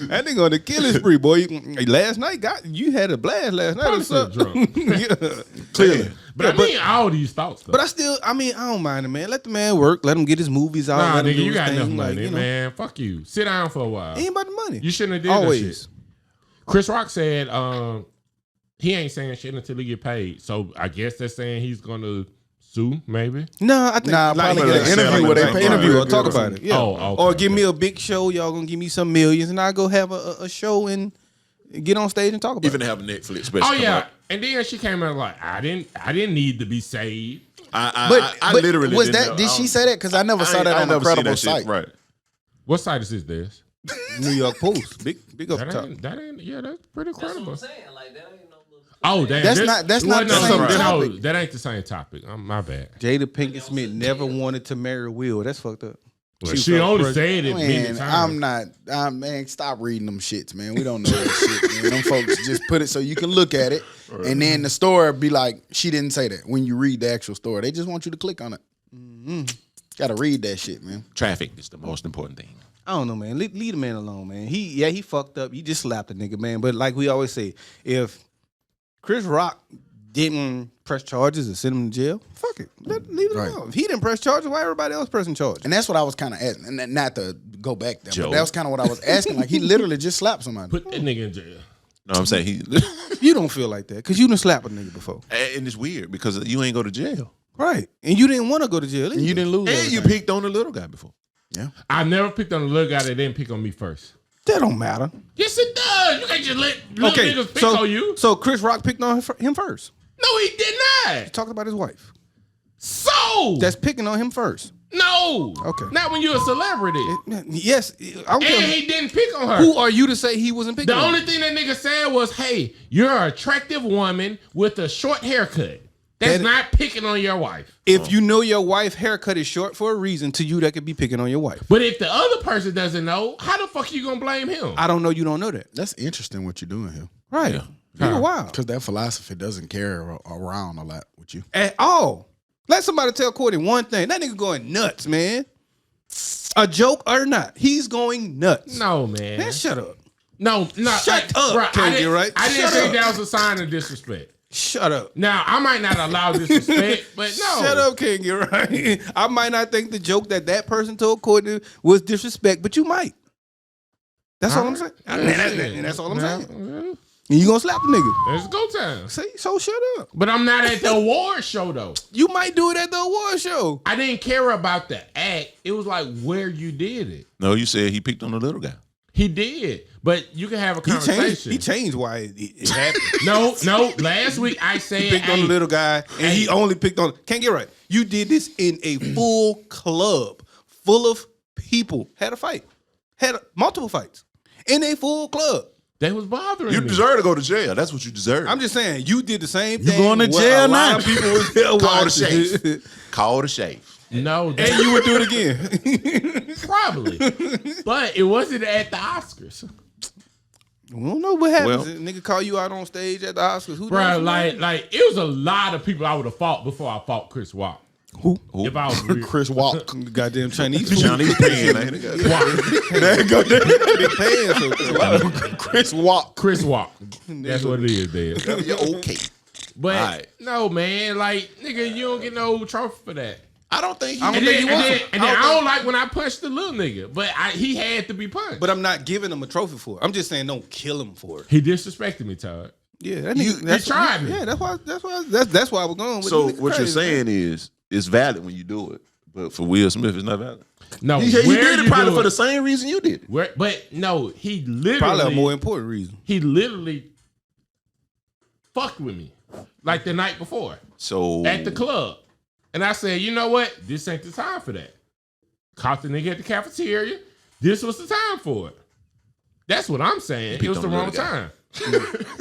That nigga on the killing spree, boy. Last night you had a blast last night. Probably What's up? drunk. Yeah. Clearly. But I mean all these thoughts though. But I don't mind it, man. Let the man work. Let him get his movies out. Nah, let him nigga, do you his got thing. enough money, Like, you know, man. Fuck you. Sit down for a while. It ain't about the money. You shouldn't have did Always. that shit. Chris Rock said he ain't saying shit until he get paid. So I guess they're saying he's gonna sue, maybe. No, I think probably get an interview where they pay him interview real or talk good or about it. Yeah. Oh, okay, or give me okay. a big show. Y'all gonna give me some millions, and I go have a show and get on stage and talk about Even it. have a Netflix special. Oh come yeah. out. And then she came out like, I didn't need to be saved. I literally was didn't that? know. Did she say that? Because I never saw that on a never seen credible that shit. site. Right. What site is this? New York Post, big up top. That ain't yeah, that's pretty That's what credible. I'm saying. Like that ain't no little. Oh, damn. That's not the same topic. That ain't the same topic. My bad. Jada Pinkett Smith never wanted to marry Will. That's fucked up. Well, She she was only pregnant. said it many Man, times. man, stop reading them shits, man. We don't know that shit, man. Them folks just put it so you can look at it, and then the story be like, she didn't say that when you read the actual story. They just want you to click on it. Got to read that shit, man. Traffic is the most important thing. I don't know, man. Leave the man alone, man. He fucked up. He just slapped a nigga, man. But like we always say, if Chris Rock didn't press charges or send him to jail, fuck it. Leave it Right. alone. If he didn't press charges, why everybody else pressing charges? And that's what I was kind of asking, and not to go back there, Joe. but that was kind of what I was asking. Like, he literally just slapped somebody. Put that nigga in jail. No, I'm saying he, You don't feel like that because you done slapped a nigga before. and it's weird because you ain't go to jail, Right. And you didn't want to go to jail. And you didn't lose and you everything. picked on the little guy before. Yeah. I never picked on the little guy that didn't pick on me first. That don't matter. Yes, it does. You can't just let little niggas pick on you. So Chris Rock picked on him first. No, he did not. Talked about his wife. So That's picking on him first. no. Okay. Not when you're a celebrity. Yes. I don't And care. he didn't pick on her. Who are you to say he wasn't picking The on? only thing that nigga said was, hey, you're an attractive woman with a short haircut. That's That- not picking on your wife. If you know your wife's haircut is short for a reason, to you that could be picking on your wife. But if the other person doesn't know, how the fuck you gonna blame him? I don't know. You don't know that. That's interesting what you're doing here. Right. Yeah. You're wild. Because that philosophy doesn't carry around a lot with you. At all. Let somebody tell Courtney one thing. That nigga going nuts, man. A joke or not, he's going nuts. No, man. Man, shut up. No, Shut up, Bruh, Can't I get didn't, right. I didn't Shut think up. that was a sign of disrespect. Shut up. Now, I might not allow disrespect, but no. Shut up, King. You're right. I might not think the joke that person told Courtney was disrespect, but you might. That's all I'm saying. And that's all I'm saying. And you gonna slap the nigga. It's go time. See, so shut up. But I'm not at the award show, though. You might do it at the award show. I didn't care about the act. It was like where you did it. No, you said he picked on the little guy. He did. But you can have a He conversation. changed why it happened. No. Last week I said, He picked on the little guy, and he only picked on. Can't get right. You did this in a full club full of people. Had a fight. Multiple fights in a full club. They was bothering You me. deserve to go to jail. That's what you deserve. I'm just saying, you did the same You thing. going to where jail a lot now? of people was there Call the watching. sheriff. Call the sheriff. No, And you would do it again. probably. But it wasn't at the Oscars. We don't know what happens. Well- Nigga call you out on stage at the Oscars. Who Bro, knows? like it was a lot of people I would have fought before I fought Chris Rock. Who? If I was real. Chris Walk. Goddamn Chinese food. Johnny's paying, ain't it? There you go. They paying so Chris Walk. Chris Walk. That's what it is, Dad. You're okay. But Alright. no, man, like nigga, you don't get no trophy for that. I don't think he. I don't And think then, he and won. then, and then I don't like when I punched the little nigga, but he had to be punched. But I'm not giving him a trophy for it. I'm just saying don't kill him for it. He disrespected me, Todd. Yeah, that nigga, You tried me. Yeah, that's why I was going with So the nigga what you're crazy, saying is it's valid when you do it, but for Will Smith, it's not valid. No, He where did it you probably do for the same reason you did it. But no, he literally Probably a more important reason. he literally fucked with me like the night before So at the club, and I said, you know what, this ain't the time for that. Caught the nigga at the cafeteria. This was the time for it. That's what I'm saying. It was the wrong time.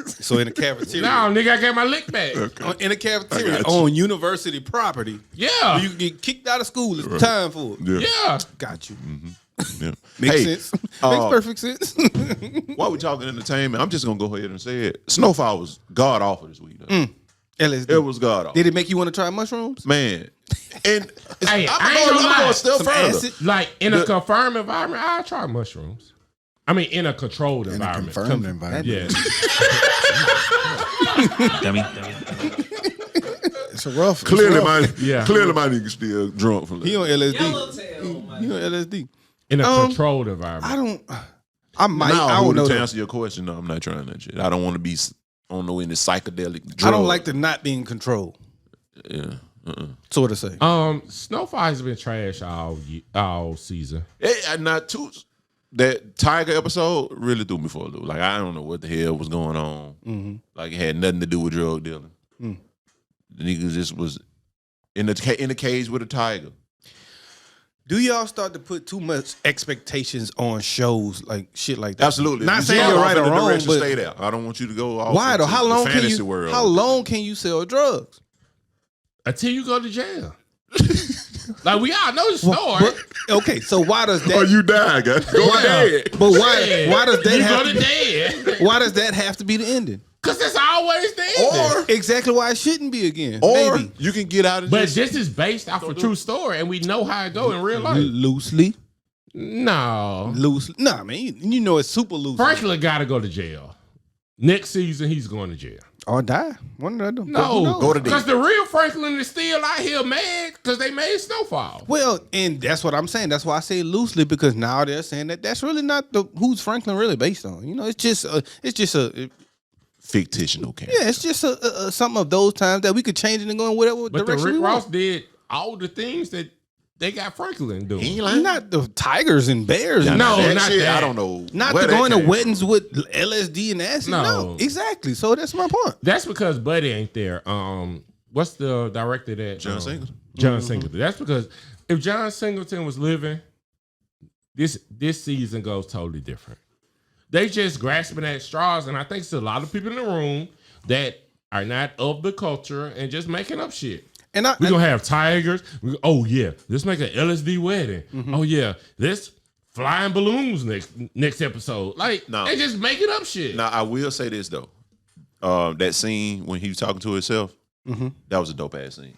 So in the cafeteria, No, nigga, I got my lick back. in the cafeteria I got you. on university property, Yeah, you get kicked out of school. It's the time for it. yeah. Got you. Yeah. Makes Hey, sense. Makes perfect sense. while we talking entertainment, I'm just gonna go ahead and say it. Snowfall was god awful this week. Though. LSD. It was god awful. Did it make you want to try mushrooms? Man. And Hey, I ain't I'm gonna lie. going a step Some further. acid? Like in a confirmed environment, I'll try mushrooms. I mean, in a controlled environment. Confirmed environment. Yeah. Dummy. It's a rough. Clearly, it's rough. my nigga still drunk from He that. on LSD. Yellowtail. He on LSD. In a controlled environment. I don't. I might. Nah, I don't know. to though. answer your question, no, I'm not trying that shit. I don't want to be on no any psychedelic drug. I don't like the not being controlled. Yeah. Sort of say. Snowfall has been trash all season. Not too. That Tiger episode really threw me for a loop. Like I don't know what the hell was going on. Mm-hmm. Like it had nothing to do with drug dealing. The nigga just was in the cage with a tiger. Do y'all start to put too much expectations on shows like shit like that? Absolutely. Not You saying start you're off right in or the wrong, direction, but stay there. I don't want you to go off. why though? into How the long can fantasy you? world. How long can you sell drugs? Until you go to jail. Like we all know the story. But, okay, so why does that? Oh, you die, guys. Go dead. But why? Why does that you have go to? to dead. Why does that have to be the ending? Because it's always the ending. Or Exactly why it shouldn't be again. Or Maybe you can get out of But this. this is based off a true story, and we know how it go in real life. loosely. No. Nah, man, you know it's super loose. Franklin got to go to jail. Next season, he's going to jail. Or die. One of them. No, Go to because the real Franklin is still out here mad because they made Snowfall. Well, and that's what I'm saying. That's why I say loosely, because now they're saying that that's really not the who's Franklin really based on. You know, it's just a fictional character. yeah, it's just a some of those times that we could change it and go in whatever But the direction Rick we Ross want. did all the things that they got Franklin doing. He ain't lying. Not the tigers and bears. No, That not shit, that. I don't know. Not where to that going to came weddings with LSD and acid. No. No, exactly. So that's my point. That's because Buddy ain't there. What's the director that John Singleton. John Singleton. That's because if John Singleton was living, this season goes totally different. They just grasping at straws, and I think it's a lot of people in the room that are not of the culture and just making up shit. And We're gonna have tigers. Oh yeah, let's make an LSD wedding. Oh yeah, let's flying balloons next episode. Like No. they just making up shit. Now I will say this though. That scene when he was talking to himself, that was a dope ass scene.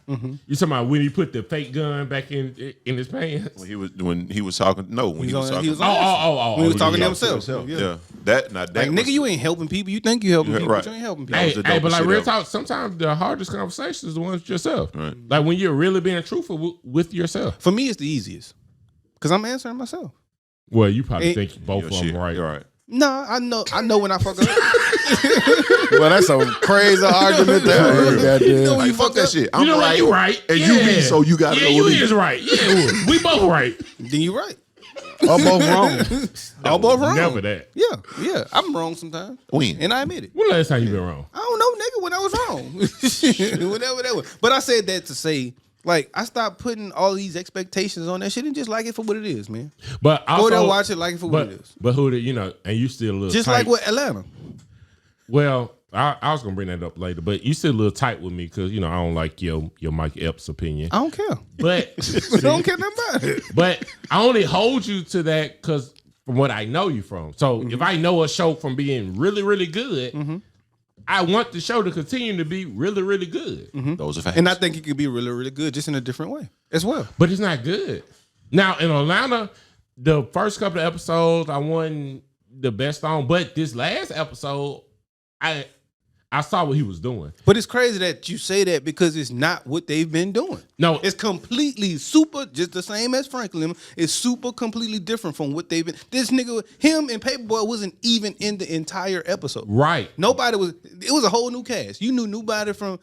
You talking about when he put the fake gun back in his pants? When he was talking. No, when he was talking. Oh, When he was talking to yeah. himself. Yeah. That Like, was, nigga, you ain't helping people. You think you helping Yeah, people, right. but you ain't helping people. Hey, was the but dopest like shit real ever. talk, sometimes the hardest conversations is the ones with yourself. Right. Like when you're really being truthful with yourself. For me, it's the easiest because I'm answering myself. Well, you probably Hey, think both of them right. You're right. No, I know when I fuck up. Well, that's a crazy argument there. Goddamn. You know when Like, you fuck fuck that up, shit. You I'm know right. what? You right. And you me, so you gotta yeah, go you with me. is right. Yeah, we both right. then you right. Or both wrong. All both wrong. Never that. Yeah. I'm wrong sometimes. When? And I admit it. When last time you been wrong? I don't know, nigga, when I was wrong. Whatever that was. But I said that to say, like, I stopped putting all these expectations on that shit and just like it for what it is, man. But Go also, there, watch it, like it for but, what it is. But who did and you still a little Just tight. like with Atlanta. Well, I was gonna bring that up later, but you still a little tight with me because I don't like your Mike Epps opinion. I don't care. But I don't care nothing about it. but I only hold you to that because from what I know you from. So if I know a show from being really, really good, I want the show to continue to be really, really good. Those are facts. And I think it could be really, really good, just in a different way as well. But it's not good. Now in Atlanta, the first couple of episodes I won the best on, but this last episode, I saw what he was doing. But it's crazy that you say that because it's not what they've been doing. No. It's completely super, just the same as Franklin. It's super completely different from what they've been. This nigga, him and Paperboy wasn't even in the entire episode. Right. Nobody was. It was a whole new cast. You knew nobody from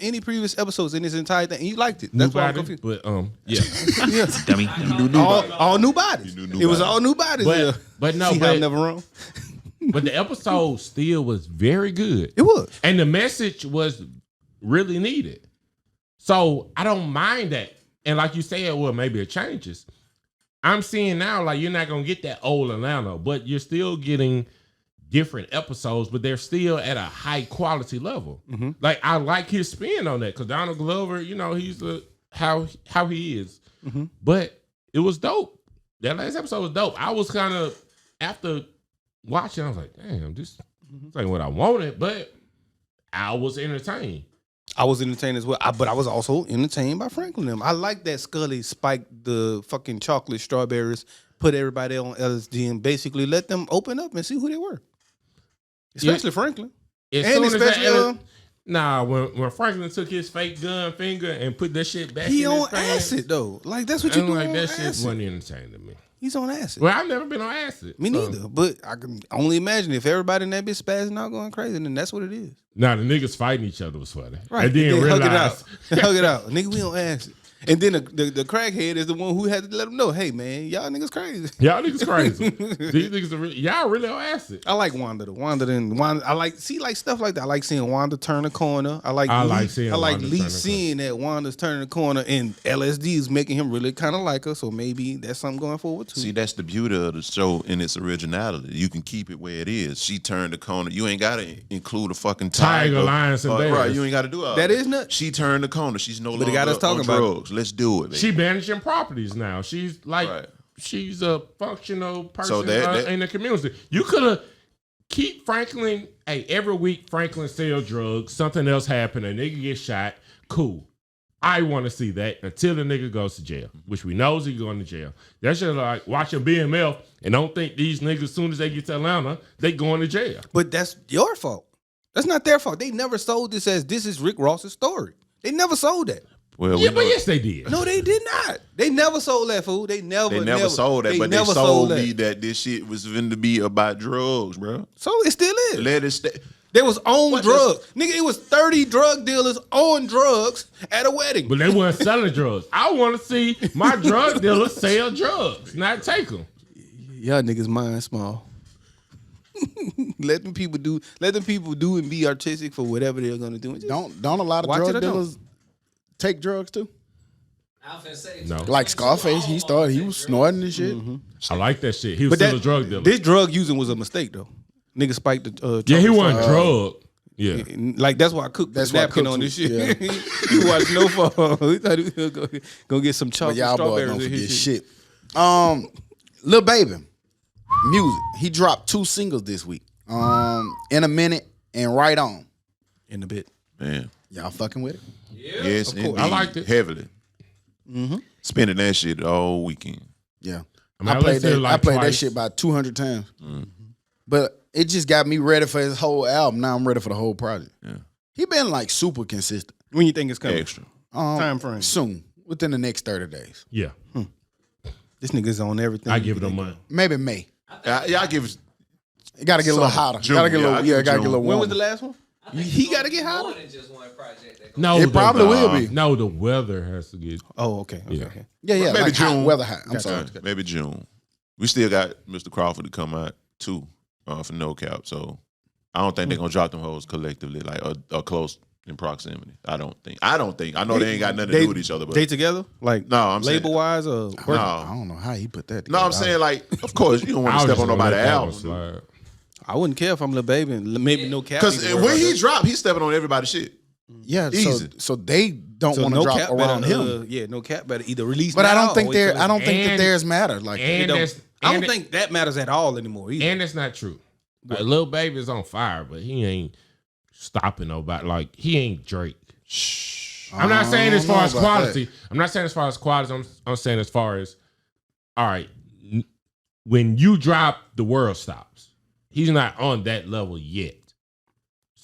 any previous episodes in this entire thing, and you liked it. That's why I'm Nobody, confused. but yeah. Dummy. All new bodies. It was all new bodies. But no, See how I'm but, never wrong. but the episode still was very good. It was. And the message was really needed. So I don't mind that. And like you said, well, maybe it changes. I'm seeing now, like, you're not going to get that old Atlanta, but you're still getting different episodes, but they're still at a high quality level. Mm-hmm. Like, I like his spin on that because Donald Glover, you know, he's how he is. Mm-hmm. But it was dope. That last episode was dope. I was kind of, after watching, I was like, damn, this ain't what I wanted, but I was entertained. I was entertained as well, but I was also entertained by Franklin. I like that Scully spiked the fucking chocolate strawberries, put everybody on LSD, and basically let them open up and see who they were. Especially Franklin. As And soon as especially, when Franklin took his fake gun finger and put that shit back he in on his pants, acid though. Like that's what you I'm do. like, on that shit acid. wasn't entertaining to me. He's on acid. Well, I've never been on acid. Me so. neither. But I can only imagine if everybody in that bitch spazzing out going crazy, then that's what it is. Nah, the niggas fighting each other was funny. Right. And then hug it realize, out. Hug it out. Nigga, we on acid. And then the crackhead is the one who had to let them know, hey man, y'all niggas crazy. y'all niggas crazy. These niggas are y'all really on acid. I like Wanda though. Wanda I like stuff like that. I like seeing Wanda turn a corner. I like seeing Lee Wanda turn a seeing that Wanda's turning the corner and LSD is making him really kind of like her. So maybe that's something going forward too. See, that's the beauty of the show in its originality. You can keep it where it is. She turned the corner. You ain't got to include a fucking Tiger, lions, and bears. Right, you ain't got to do all That is nuts. She turned the corner. She's no it longer got us talking on about it. drugs. Let's do it, baby. She managing properties now. She's like Right. she's a functional person So that- in the community. You could have keep Franklin. Hey, every week Franklin sell drugs. Something else happen. A nigga get shot. Cool. I want to see that until the nigga goes to jail, which we know he's going to jail. That's just like watching BMF and don't think these niggas, as soon as they get to Atlanta, they going to jail. But that's your fault. That's not their fault. They never sold this as this is Rick Ross's story. They never sold that. Well, Yeah, but yes, they did. No, they did not. They never sold that fool. They never sold that, but they never sold that. me that this shit was going to be about drugs, bro. So it still is. Let it stay. They was on What drugs. Nigga, it was 30 drug dealers on drugs at a wedding. But they weren't selling drugs. I want to see my drug dealers sell drugs, not take them. Y'all niggas mind small. Let them people do and be artistic for whatever they're gonna do. Just Don't a lot of watch it drug or don't. dealers take drugs too? I was finna say, No. Like Scarface, he was snorting and shit. I like that shit. He was still a drug dealer. This drug using was a mistake though. Nigga spiked the Yeah, he chocolate wasn't drug. Yeah. Like that's why I cooked That's the why napkin Cook on this shit. was- He watched No Fall. He thought he was gonna get some But chocolate y'all boys strawberries don't in forget his shit. Lil Baby, music. He dropped 2 singles this week. In a Minute and Right On. in a bit. Man. Y'all fucking with it? Yes, indeed. I liked it. Heavily. Spending that shit all weekend. Yeah. mean, I played listened to that. it like I played that twice. shit about 200 times. But it just got me ready for his whole album. Now I'm ready for the whole project. Yeah. He been like super consistent. When you think it's coming? Extra. Time frame. Soon, within the next 30 days, Yeah. This nigga's on everything. I give it a month. maybe May. Y'all give it. It got to get a little hotter. June, Gotta get a yeah, little, I yeah, give got to June. get a little When warmer. was the last one? I think He it's gotta gonna get be hotter. more than just one project. That No, It probably will be. No, the weather has to get. Oh, okay. Yeah. Okay. Yeah, Maybe like hot, June. weather hot. I'm sorry. Maybe June. We still got Mr. Crawford to come out too for No Cap. So I don't think they're gonna drop them hoes collectively, like or close in proximity. I don't think. I know they ain't got nothing to do with each other. But They together? Like No, I'm saying- label wise or no, I don't know how he put that no, together. I'm saying like, of course you don't want I to was step on just gonna nobody's let that one album. slide. I wouldn't care if I'm Lil Baby and maybe No Cap. Because when he dropped, he's stepping on everybody's shit. Yeah, Easy. so they don't so want to No drop Cap around better, him. No Cap better either release. But I now don't think or wait till I don't think that And- theirs matter. Like And don't- that's I and don't think that matters at all anymore. Either. And that's not true. Like, Lil Baby's on fire, but he ain't stopping nobody. Like, he ain't Drake. I'm not saying as far as quality. I'm not saying as far as quality. I'm saying as far as, all right, when you drop, the world stops. He's not on that level yet.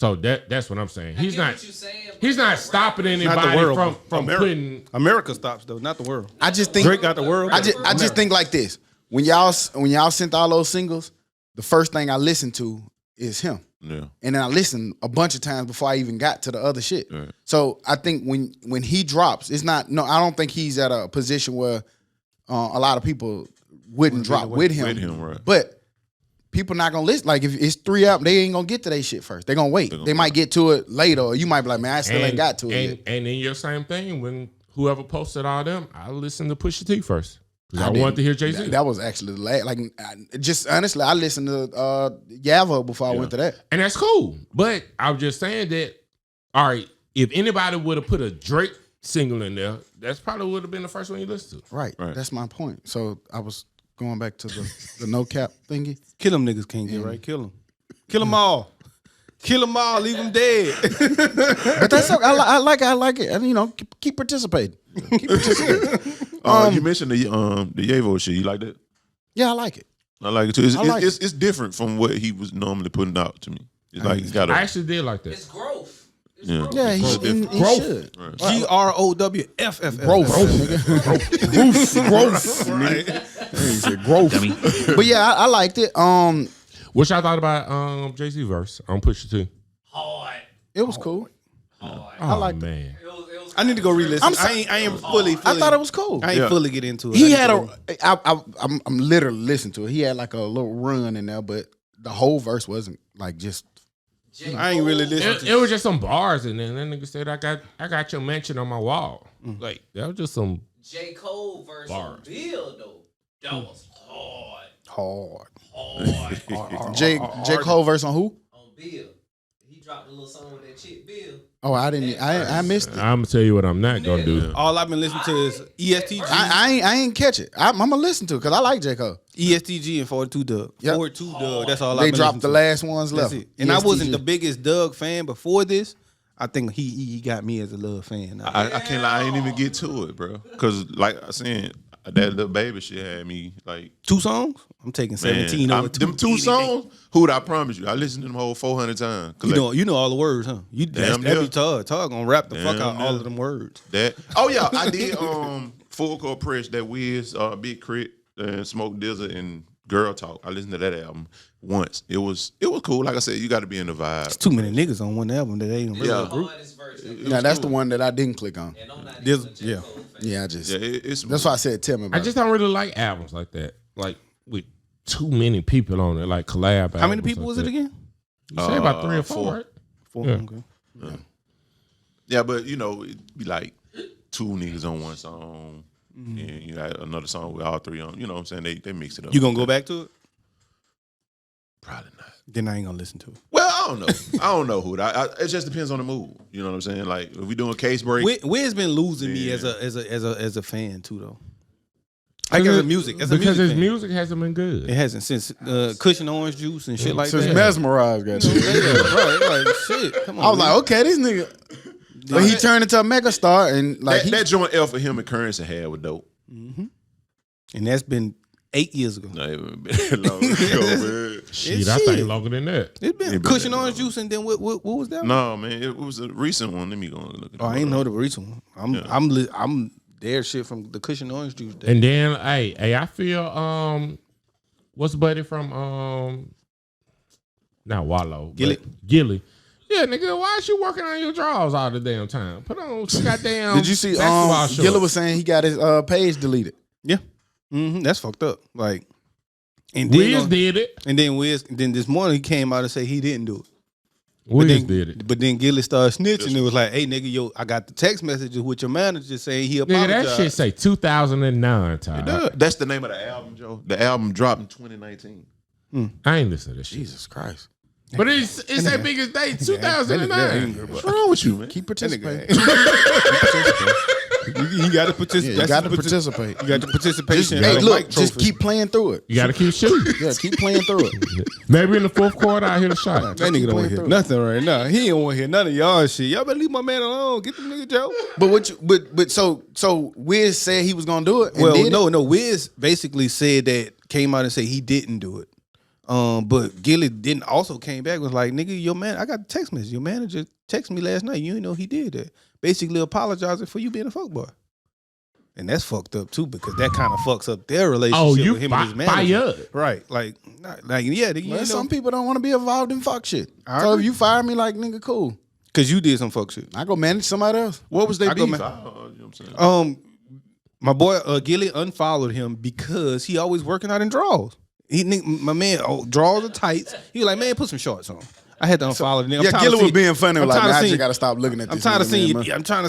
So that's what I'm saying. He's get not. what you saying, but He's not rap- stopping Not the anybody world. from America. putting. America stops though, not the world. I just think Drake got the world. I just think like this. When y'all sent all those singles, the first thing I listened to is him. Yeah. And then I listened a bunch of times before I even got to the other shit. Right. So I think when he drops, it's not I don't think he's at a position where a lot of people wouldn't drop with him. With him, right. But people not gonna listen. Like if it's 3 albums, they ain't gonna get to their shit first. They gonna wait. They might get to it later, or you might be like, man, I still ain't got to it yet. And then your same thing when whoever posted all them, I listened to Pusha T first. I wanted to hear Jay-Z. That was actually the last. Like, just honestly, I listened to Yavo before I went to that. And that's cool. But I was just saying that, all right, if anybody would have put a Drake single in there, that's probably would have been the first one you listened to. Right. That's my point. So I was going back to the no cap thingy. Kill them niggas, can't get right. Kill them. Kill them all. Kill them all. Leave them dead. But that's okay. I like it. And keep participating. Keep participating. You mentioned the Yavo shit. You like that? Yeah, I like it. I like it too. It's It's different from what he was normally putting out to me. It's like he's got I a actually did like that. It's growth. It's Yeah. growth. Yeah, he should. Right. GROWFF. Growth. Right. He said growth. But yeah, I liked it. What y'all thought about Jay-Z verse on Pusha T? Hard. It was cool. Hard. Oh, liked it. man. It was I need to go re-listen. I ain't fully. I thought it was cool. I ain't Yeah. fully get into it. He I had need to I'm literally listening to it. He had like a little run in there, but the whole verse wasn't like just. J. I ain't really Cole. listening. It was just some bars, and then that nigga said, I got your mention on my wall. Like, that was just some. J. Cole versus Bars. Bill though. That was hard. Hard. J Cole verse on who? On Bill. He dropped a little song with that chick Bill. Oh, I didn't. I missed it. I'm gonna tell you what I'm not gonna do. All I've been listening to is ESTG, I ain't catch it. I'm gonna listen to it because I like J Cole. ESTG, and 42 Doug. Yep. 42 Doug. That's all They I've been dropped listening the to. last ones That's left. it. And I wasn't ESTG. the biggest Doug fan before this. I think he got me as a love fan. I can't lie. I ain't even get to it, bro. Because like I said, that little baby shit had me like. 2 songs? I'm taking 17 over them 2 songs. Who would I promise you? I listened to them whole 400 times. You know all the words, huh? That's Damn every near. Tug gonna rap the fuck Damn out all near. of them words. That. Oh yeah, I did. Full Court Press, that Wiz, Big Crit, Smoke Dizza, and Girl Talk. I listened to that album once. It was cool. Like I said, you got to be in the vibe. Too many niggas on one album that ain't really Yeah. a group. Hardest verse. Now that's the one that I didn't click on. And I'm not This- even a J. yeah. Cole fan. Yeah, I just. Yeah, it's That's why I said tell me about I just don't really like albums like that. Like, with too many people on it, like collab. How many people was it again? You say about 3 or 4, 4. right? 4. Yeah. Okay. Yeah, but it'd be like 2 niggas on one song, and you got another song with all 3 on. You know what I'm saying? They mix it up. You gonna go back to it? Probably not. Then I ain't gonna listen to it. Well, I don't know. I don't know who. It just depends on the mood. You know what I'm saying? Like if we doing case break, Wiz been losing me Yeah. as a fan too though. Like as a music, because his fan. music hasn't been good. It hasn't since Cushion Orange Juice and shit like Since that. Mesmerized got you. right, like shit. Come on. I was man. like, okay, this nigga. But he turned into a megastar and like that joint L for him and Currency had was dope. and that's been 8 years ago. No, it ain't been long ago, man. Shit, I think longer than that. It's been It been Cushion that Orange long. Juice and then what was that? No, man, it was a recent one. Let me go and look at Oh, I it. ain't know the recent one. I'm their shit from the Cushion Orange Juice. Day. And then, hey, I feel what's buddy from not Wallow, Gilly. but Gilly. Yeah, nigga, why is you working on your drawers all the damn time? Put on some goddamn. Did you see basketball shorts. Gilla was saying he got his page deleted. Yeah, that's fucked up. Like, and then Wiz did it. and then Wiz. Then this morning he came out and said he didn't do it. Wiz then, did it. But then Gilly started snitching. It was like, hey nigga, yo, I got the text messages with your manager saying he Nigga, apologized. that shit say 2009, Ty. That's the name of the album, Joe. The album dropped in 2019. I ain't listen to this shit. Jesus Christ. But it's that biggest day, 2009. What's wrong with you, man? Keep participating. You got to participate. You got to participate. You got the participation. Hey, Mic look, just trophy. keep playing through it. You gotta keep shooting. Yeah, keep playing through it. Maybe in the 4th quarter, I hit a shot. That nigga keep don't want playing to hear through it. nothing right now. He don't want to hear none of y'all shit. Y'all better leave my man alone. Get the nigga Joe. But what? But so Wiz said he was gonna do it. And Well, did it? no. Wiz basically said that came out and said he didn't do it. But Gilly didn't also came back and was like, nigga, your man, I got the text message. Your manager texted me last night. You didn't know he did that. Basically apologizing for you being a fuckboy. And that's fucked up too, because that kind of fucks up their relationship with him and his manager. fired. Right. Like yeah, Well, some people don't want to be involved in fuck shit. So if you fire me, like, nigga, cool. Because you did some fuck shit. I go manage somebody else. What was they I go, beef? man. You know what I'm saying? My boy Gilly unfollowed him because he always working out in drawers. My man, drawers or tights. He was like, man, put some shorts on. I had to unfollow him. Yeah, Gilly was being funny. Like, man, I just got to stop looking at this. I'm tired of seeing man. you. I'm tired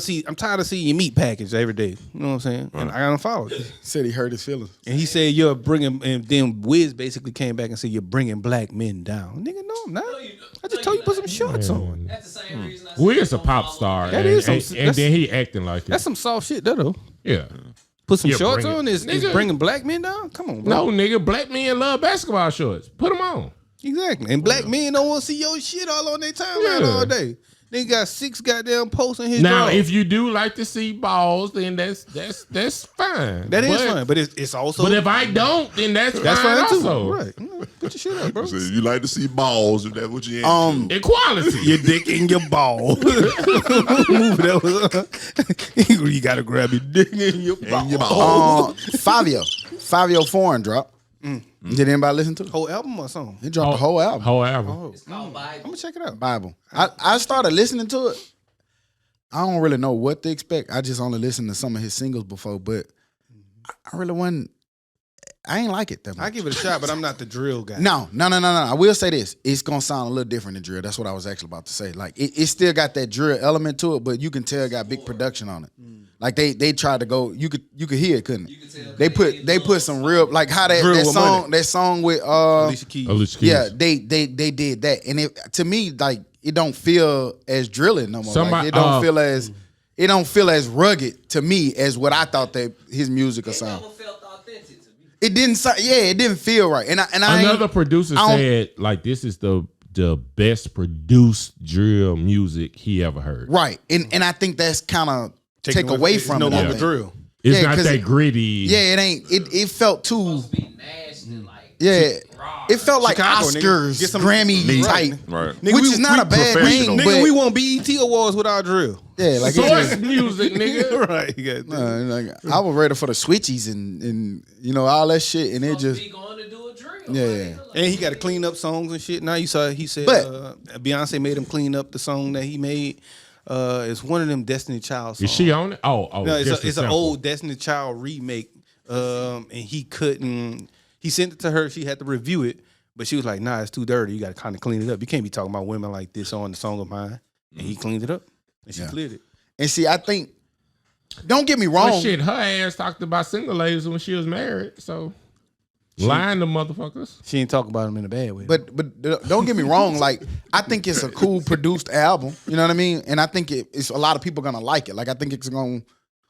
of seeing your meat package every day. You know what I'm saying? And I unfollowed him. Said he hurt his feelings. And he said you're bringing. And then Wiz basically came back and said you're bringing black men down. Nigga, no, I'm not. I just told you put some shorts on. That's the same reason I said Wiz a don't pop follow star. me. That is some- and then he acting like it. That's some soft shit, though. Yeah. Put some Yeah, shorts bring it. on is Nigga. bringing black men down. Come on, bro. No, nigga, black men love basketball shorts. Put them on. Exactly. And black men don't want to see your shit all on their timeline Yeah. all day. They got 6 goddamn posts in his Now, drawers. if you do like to see balls, then that's fine. That is But- fine, but it's also But if I don't, then that's that's fine fine too. also. Right. Put your shit up, bro. So you like to see balls, if that's what you into. Equality. Your dick in your ball. Move that was you gotta grab your dick in your ball. And your balls. Fabio Foreign dropped. Did anybody listen to it? Whole album or song? He dropped the whole album. Whole album. It's called Bible. I'm gonna check it out. Bible. I started listening to it. I don't really know what to expect. I just only listened to some of his singles before, but I really wasn't. I ain't like it that much. I give it a shot, but I'm not the drill guy. No. I will say this. It's gonna sound a little different than drill. That's what I was actually about to say. Like it still got that drill element to it, but you can tell it got big production on it. Like they tried to go. You could hear it, couldn't it? You can tell They put some real, like how Drill with money. that song with Alicia Keys. Alicia Keys. yeah, they did that, and it to me, like, it don't feel as drilling no more. Somebody- Like, it don't feel as rugged to me as what I thought that his music would It sound. never felt authentic to me. It didn't sound. Yeah, it didn't feel right. And I Another producer I don't- said, like, this is the best produced drill music he ever heard. right, and I think that's kind of take away from no it. I longer think. drill. It's Yeah, not 'cause that gritty. Yeah, it ain't. It felt too. Supposed to be nasty, like Yeah, raw. it felt like Chicago, nigga. Oscars, Get some- Grammy Right. type, Right. Nigga, which we- is not a bad professional. thing. Nigga, But we won BET awards with our drill. yeah, like, it Source just, music, nigga. Right. You got like, I was ready for the switchies and all that shit, and it Supposed to just be going to do a drill. Yeah. And he got to clean up songs and shit. Now you saw he said But- Beyonce made him clean up the song that he made. It's one of them Destiny Child songs. Is she on it? Oh, No, just it's an sample. old Destiny Child remake. And he couldn't. He sent it to her. She had to review it, but she was like, "Nah, it's too dirty. You got to kind of clean it up. You can't be talking about women like this on the song of mine." And he cleaned it up, and she cleared it. and see, I think. Don't get me Well, wrong. shit, her ass talked about single ladies when she was married, so lying to motherfuckers. She ain't talk about him in a bad way. But don't get me wrong. Like, I think it's a cool produced album. You know what I mean? And I think it's a lot of people gonna like it. Like, I think it's gonna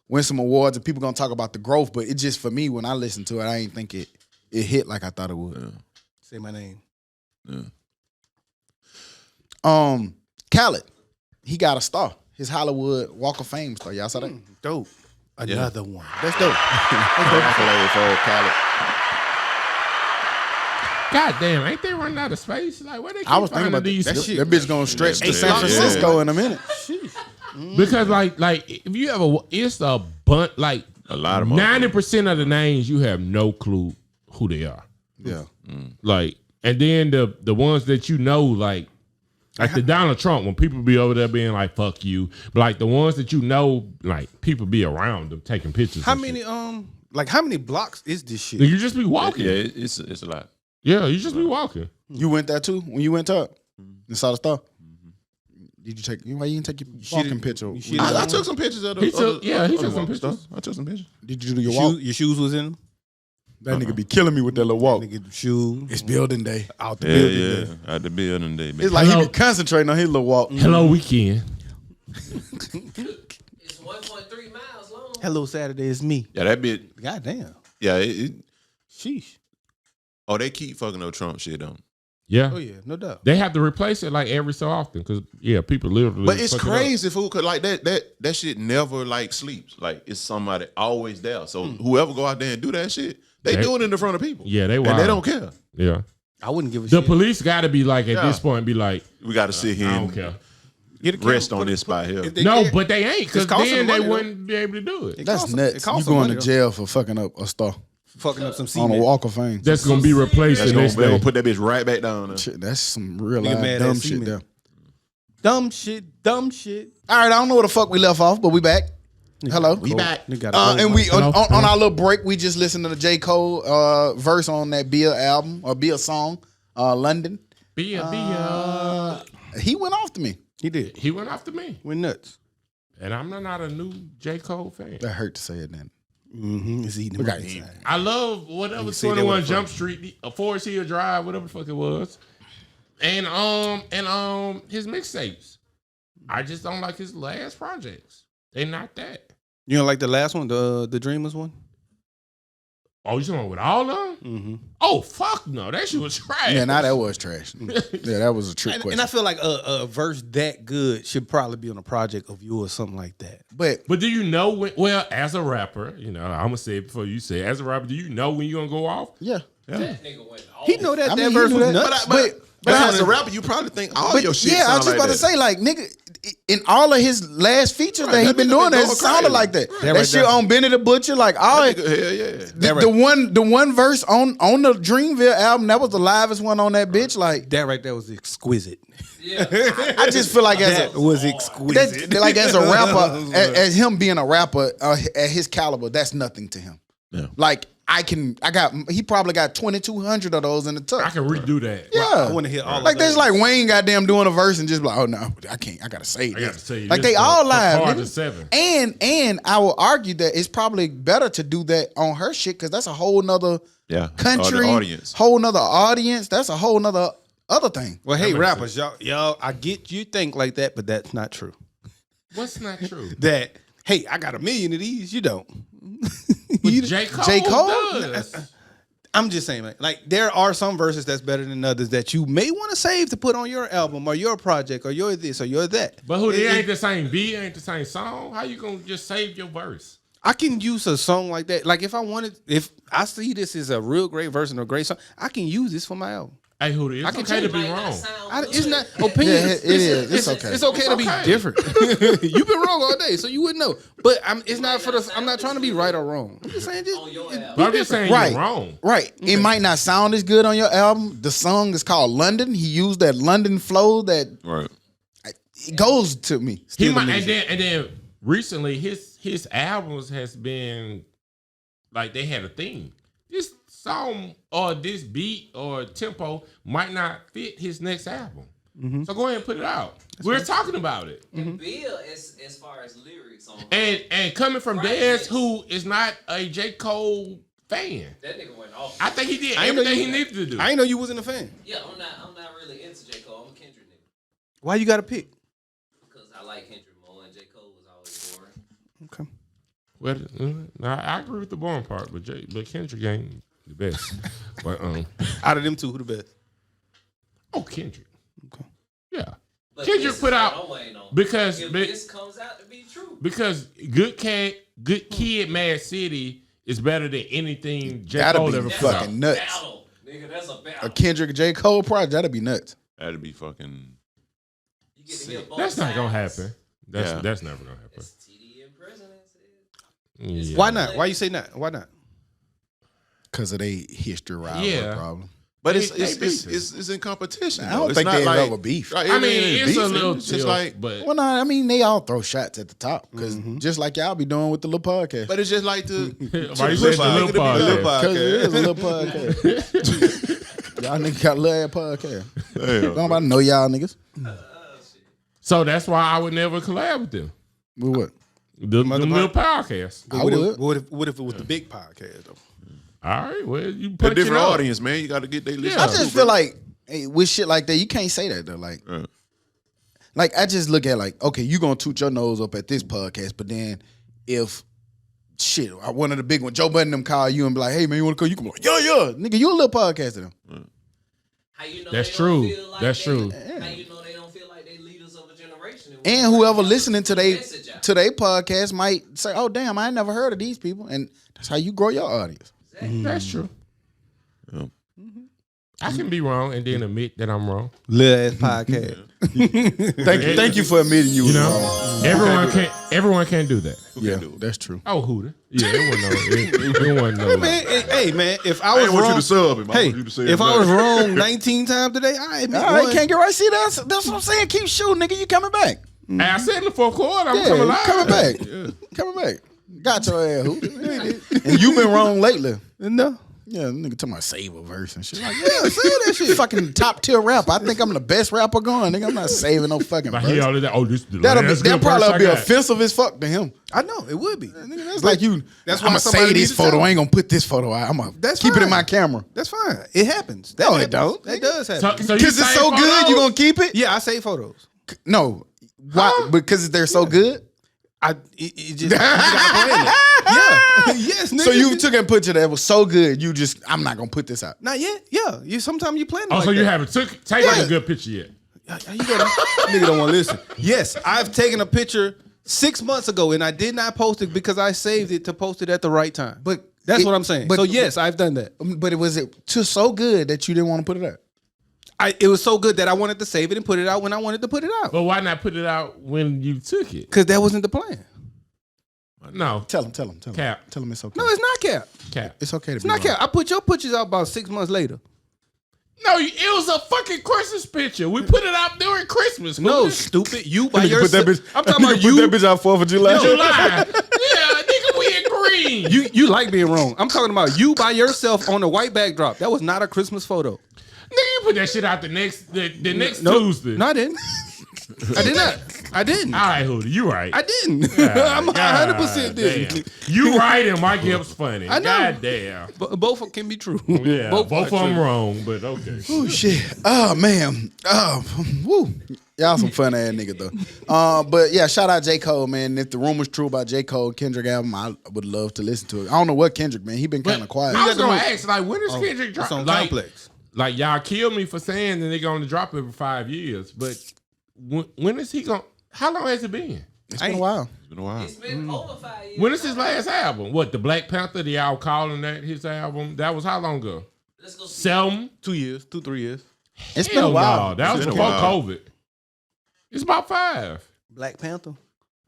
win some awards and people gonna talk about the growth. But it just, for me, when I listen to it, I ain't think it hit like I thought it would. Say my name. Khaled, he got a star. His Hollywood Walk of Fame star. Y'all saw that? Dope. Another one. That's dope. Accolade for Khaled. God damn, ain't they running out of space? Like, where they keep I was thinking finding about these? that shit. shit. That bitch gonna stretch to Yeah. San Francisco in a minute. Because like if you ever, it's a bunch, like A lot of 90% of the names you have no clue who they are. Yeah. Like, and then the ones that you know, like the Donald Trump, when people be over there being like "fuck you," but like the ones that you know, like people be around them taking pictures. How and many shit. like how many blocks is this shit? You just be walking. Yeah, Yeah, it's a lot. you just be walking. You went there too when you went up and saw the star. Did you take? Why you didn't take your walking picture? you shit- I took some pictures of the. He took- of the- yeah, he of the took some walk pictures. stuff. I took some pictures. Did you do your walk? Your shoes was in them? That nigga be killing me with that little walk. Nigga, shoes It's building day. out the Yeah, building. yeah. At the building day. It's like Hello. he be concentrating on his little walk. Hello, weekend. It's 1.3 miles long. Hello, Saturday is me. Yeah, that bit. God damn. Yeah, Sheesh. oh, they keep fucking up Trump shit on. Yeah. Oh yeah, no doubt. They have to replace it like every so often because people literally. But it's fuck it up. crazy, fool. Cause like that shit never like sleeps. Like it's somebody always there. So whoever go out there and do that shit, they They- do it in the front of people. Yeah, they and wild. they don't care. Yeah. I wouldn't give a The shit. police got to be like at Yeah. this point, be like, We got to sit here I don't and care. Get a rest camera, on put- this spot here. if they No, care- but they ain't, because It's costing then they money, though. wouldn't be able to do it. That's costs- nuts. it costs You some going money, to though. jail for fucking up a star fucking up some on a cement. Walk of Fame. That's gonna be replaced That's the gonna, next they gonna day. put that bitch right back down there. Shit, that's some real Nigga life mad dumb at shit cement. there. Dumb shit. All right, I don't know where the fuck we left off, but we back. Hello, We back. Nigga got a gold and we mic. on our little break, we just listened to the J. Cole verse on that Beer album or Beer song, London. Be He went off to me. He did. He went after me, Went nuts. and I'm not a new J. Cole fan. That hurt to say it then. Mm-hmm. It's eating We him got up him. inside. I love whatever see that 21 with the Jump Street, Forest Hill Drive, whatever the fuck it was, and his mixtapes. I just don't like his last projects. They not that. You don't like the last one, the Dreamers one? Oh, you talking with all of them? Mm-hmm. Oh fuck no, that shit was trash. Yeah, now that was trash. Yeah, that was a trick And question. I feel like a verse that good should probably be on a project of yours, something like that. But But do you know when? Well, as a rapper, I'm gonna say it before you say it. As a rapper, do you know when you gonna go off? yeah, That nigga went off. He know that I that mean, verse you was knew that. nuts. But as a rapper, you probably think all your shit yeah, I sound was just like about that. to say, like, nigga, in all of his last features that he that been nigga doing, been that going sounded crazy. like that. Right. That right shit there. on Benny the Butcher, like all Hell yeah. the one verse on the Dreamville album, that was the livest one on that bitch. Like, That right there was exquisite. Yeah. I just feel like as That a was exquisite. that, like as a rapper, as him being a rapper at his caliber, that's nothing to him. Yeah. Like he probably got 2,200 of those in the tuck. I can redo that. Yeah, I want to hear all like of that's those. like Wayne goddamn doing a verse and just like, oh no, I can't. I gotta say I this. gotta say like this they for- all for live. Carter nigga. 7. And I will argue that it's probably better to do that on her shit because that's a whole nother Yeah. country audience. whole nother audience. That's a whole nother other thing. Well, hey, makes rappers, y'all, I get you think like that, but that's not true. What's not true? That, hey, I got 1 million of these, you don't. But J. Cole, J. Cole? does. I'm just saying, like there are some verses that's better than others that you may want to save to put on your album or your project or your this or your that. But it ain't the same beat, ain't the same song. How you gonna just save your verse? I can use a song like that. Like if I see this as a real great verse and a great song, I can use this for my album. Hey, Hootie, it's I can okay to change be Might not wrong. sound It's good. not opinion. Yeah, it is. It's okay. It's okay to be okay. different. You've been wrong all day, so you wouldn't know. But it's not for the. I'm not trying to be right or wrong. I'm just saying, On your album. But I'm just saying Right. you're wrong. Right. It might not sound as good on your album. The song is called London. He used that London flow that Right. it goes to me. He Still might, amazing. and then recently his albums has been like they had a theme. This song or this beat or tempo might not fit his next album. So go ahead and put it out. We're talking about it. And Bill, as far as lyrics on And coming from Right. Dez, who is not a J. Cole fan, that nigga went off. I think he did I ain't know everything he you- needed to do. I ain't know you wasn't a fan. Yeah, I'm not really into J. Cole. I'm a Kendrick nigga. Why you got to pick? Because I like Kendrick more and J. Cole was always boring. Okay. Well, I agree with the boring part, but Kendrick ain't the best. But Out of them two, who the best? Kendrick. Okay. Yeah. But Kendrick this is put what out I'm waiting on. because If this comes out to be true, because Good Kid, Mad City is better than anything J. That'd Cole be ever that's put fucking out. nuts. battle, nigga. That's a A battle. Kendrick J. Cole project, that'd be nuts. That'd be fucking. You get to hear both That's not gonna sides. happen. Yeah. That's never gonna happen. It's TD in prison. That's it. Yeah. Why not? Why you say not? Why not? Because of their history rivalry Yeah. problem. But They it's beefing. in competition. I don't though. It's think not they like, ever beef. Right, I mean, ain't it's a beefing. little It's just chill, like, but Well, no, I mean, they all throw shots at the top because just like y'all be doing with the little podcast. but it's just like the why you say the little Little podcast? Because it is a little podcast. Y'all niggas got a little ass podcast. Don't nobody know y'all niggas. So that's why I would never collab with them. With what? The little podcast. I would. What if it was the big podcast though? All right, well, you a punch different it up. audience, man. You got to get they listen. I just feel like with shit like that, you can't say that though. Like I just look at like, okay, you gonna toot your nose up at this podcast, but then if shit, one of the big ones, Joe Budden them call you and be like, hey man, you wanna come? You can be like, yeah, nigga, you a little podcaster them. How you know That's they true. Don't feel like That's they, true. How you know they don't feel like they leaders of a generation? And whoever listening to they message out. podcast might say, oh damn, I ain't never heard of these people, and that's how you grow your audience. That's true. Yeah. I can be wrong and then admit that I'm wrong. Lil ass podcast. Thank you for admitting you was You know, wrong. everyone can't do that. Yeah, that's true. Oh, Hooter. Yeah, everyone knows. Man, hey man, if I I was didn't want wrong, you to sub him. I hey, want you to say if it I was back. wrong 19 times today, I admit All right, one. can't get right. See, that's what I'm saying. Keep shooting, nigga. You coming back? Hey, I said in the fourth quarter, I'm Yeah, coming you live. coming back. Coming back. Got your ass, Hooter. And you been wrong lately. No. Yeah, nigga talking about save a verse and shit. Like, yeah, say that shit. Fucking top tier rapper. I think I'm the best rapper going. Nigga, I'm not saving no fucking Like verse. he all of that. Oh, this is the That'll last good probably verse I be got. offensive as fuck to him. I know it would be. Nigga, that's like you. That's I'm why gonna somebody say this needs to photo. tell I ain't gonna put this photo out. I'm gonna That's keep it in fine. my camera. That's fine. It happens. That No, it happens. don't. That does happen. So you Because it's save so good, photos? you gonna keep it? Yeah, I save photos. No. Why? Because they're so good? It just you gotta plan it. Yeah. Yes, nigga. So you took a picture that was so good, you just, I'm not gonna put this out. Not yet. Yeah. You sometimes you plan it Oh, like so you that. haven't taken Yeah. a good picture yet? You gotta, nigga don't want to listen. Yes, I've taken a picture 6 months ago and I did not post it because I saved it to post it at the right time. But That's what I'm saying. but- So yes, I've done that. But it was just so good that you didn't want to put it out. It was so good that I wanted to save it and put it out when I wanted to put it out. But why not put it out when you took it? Because that wasn't the plan. No, Tell him. Cap. Tell him it's okay. No, it's not cap. Cap. It's okay to It's be not wrong. cap. I put your pictures out about 6 months later. No, it was a fucking Christmas picture. We put it out during Christmas. No, Hooter. stupid. You by Nigga put that yourself. bitch. I'm talking about nigga you. Put that bitch out 4th of July. July. Yeah, nigga, we agree. You like being wrong. I'm talking about you by yourself on a white backdrop. That was not a Christmas photo. Nigga, you put that shit out the next Nope. Tuesday. No, I didn't. I did not. I didn't. All right, Hooter, you right. I didn't. God, I'm 100% did. damn. You right and Mike Gibbs funny. I know. God damn. Both can be true. Yeah, both are of them true. wrong, but okay. Oh shit. Oh man. Oh, woo. Y'all some fun ass niggas though. But yeah, shout out J. Cole, man. If the rumor's true about J. Cole Kendrick album, I would love to listen to it. I don't know what Kendrick, man. He been kind of quiet. I was gonna ask, like, when is Kendrick It's dropping? on Like, Complex. like y'all kill me for saying that they're gonna drop every 5 years, but when is he gonna? How long has it been? It's been a while. It's been a while. It's been over 5 years. When is his last album? What, the Black Panther? The y'all calling that his album? That was how long ago? Let's go see. 7? 2 years, 2-3 years. It's been a Hell while. no, that was It's been a before while. COVID. It's about 5. Black Panther.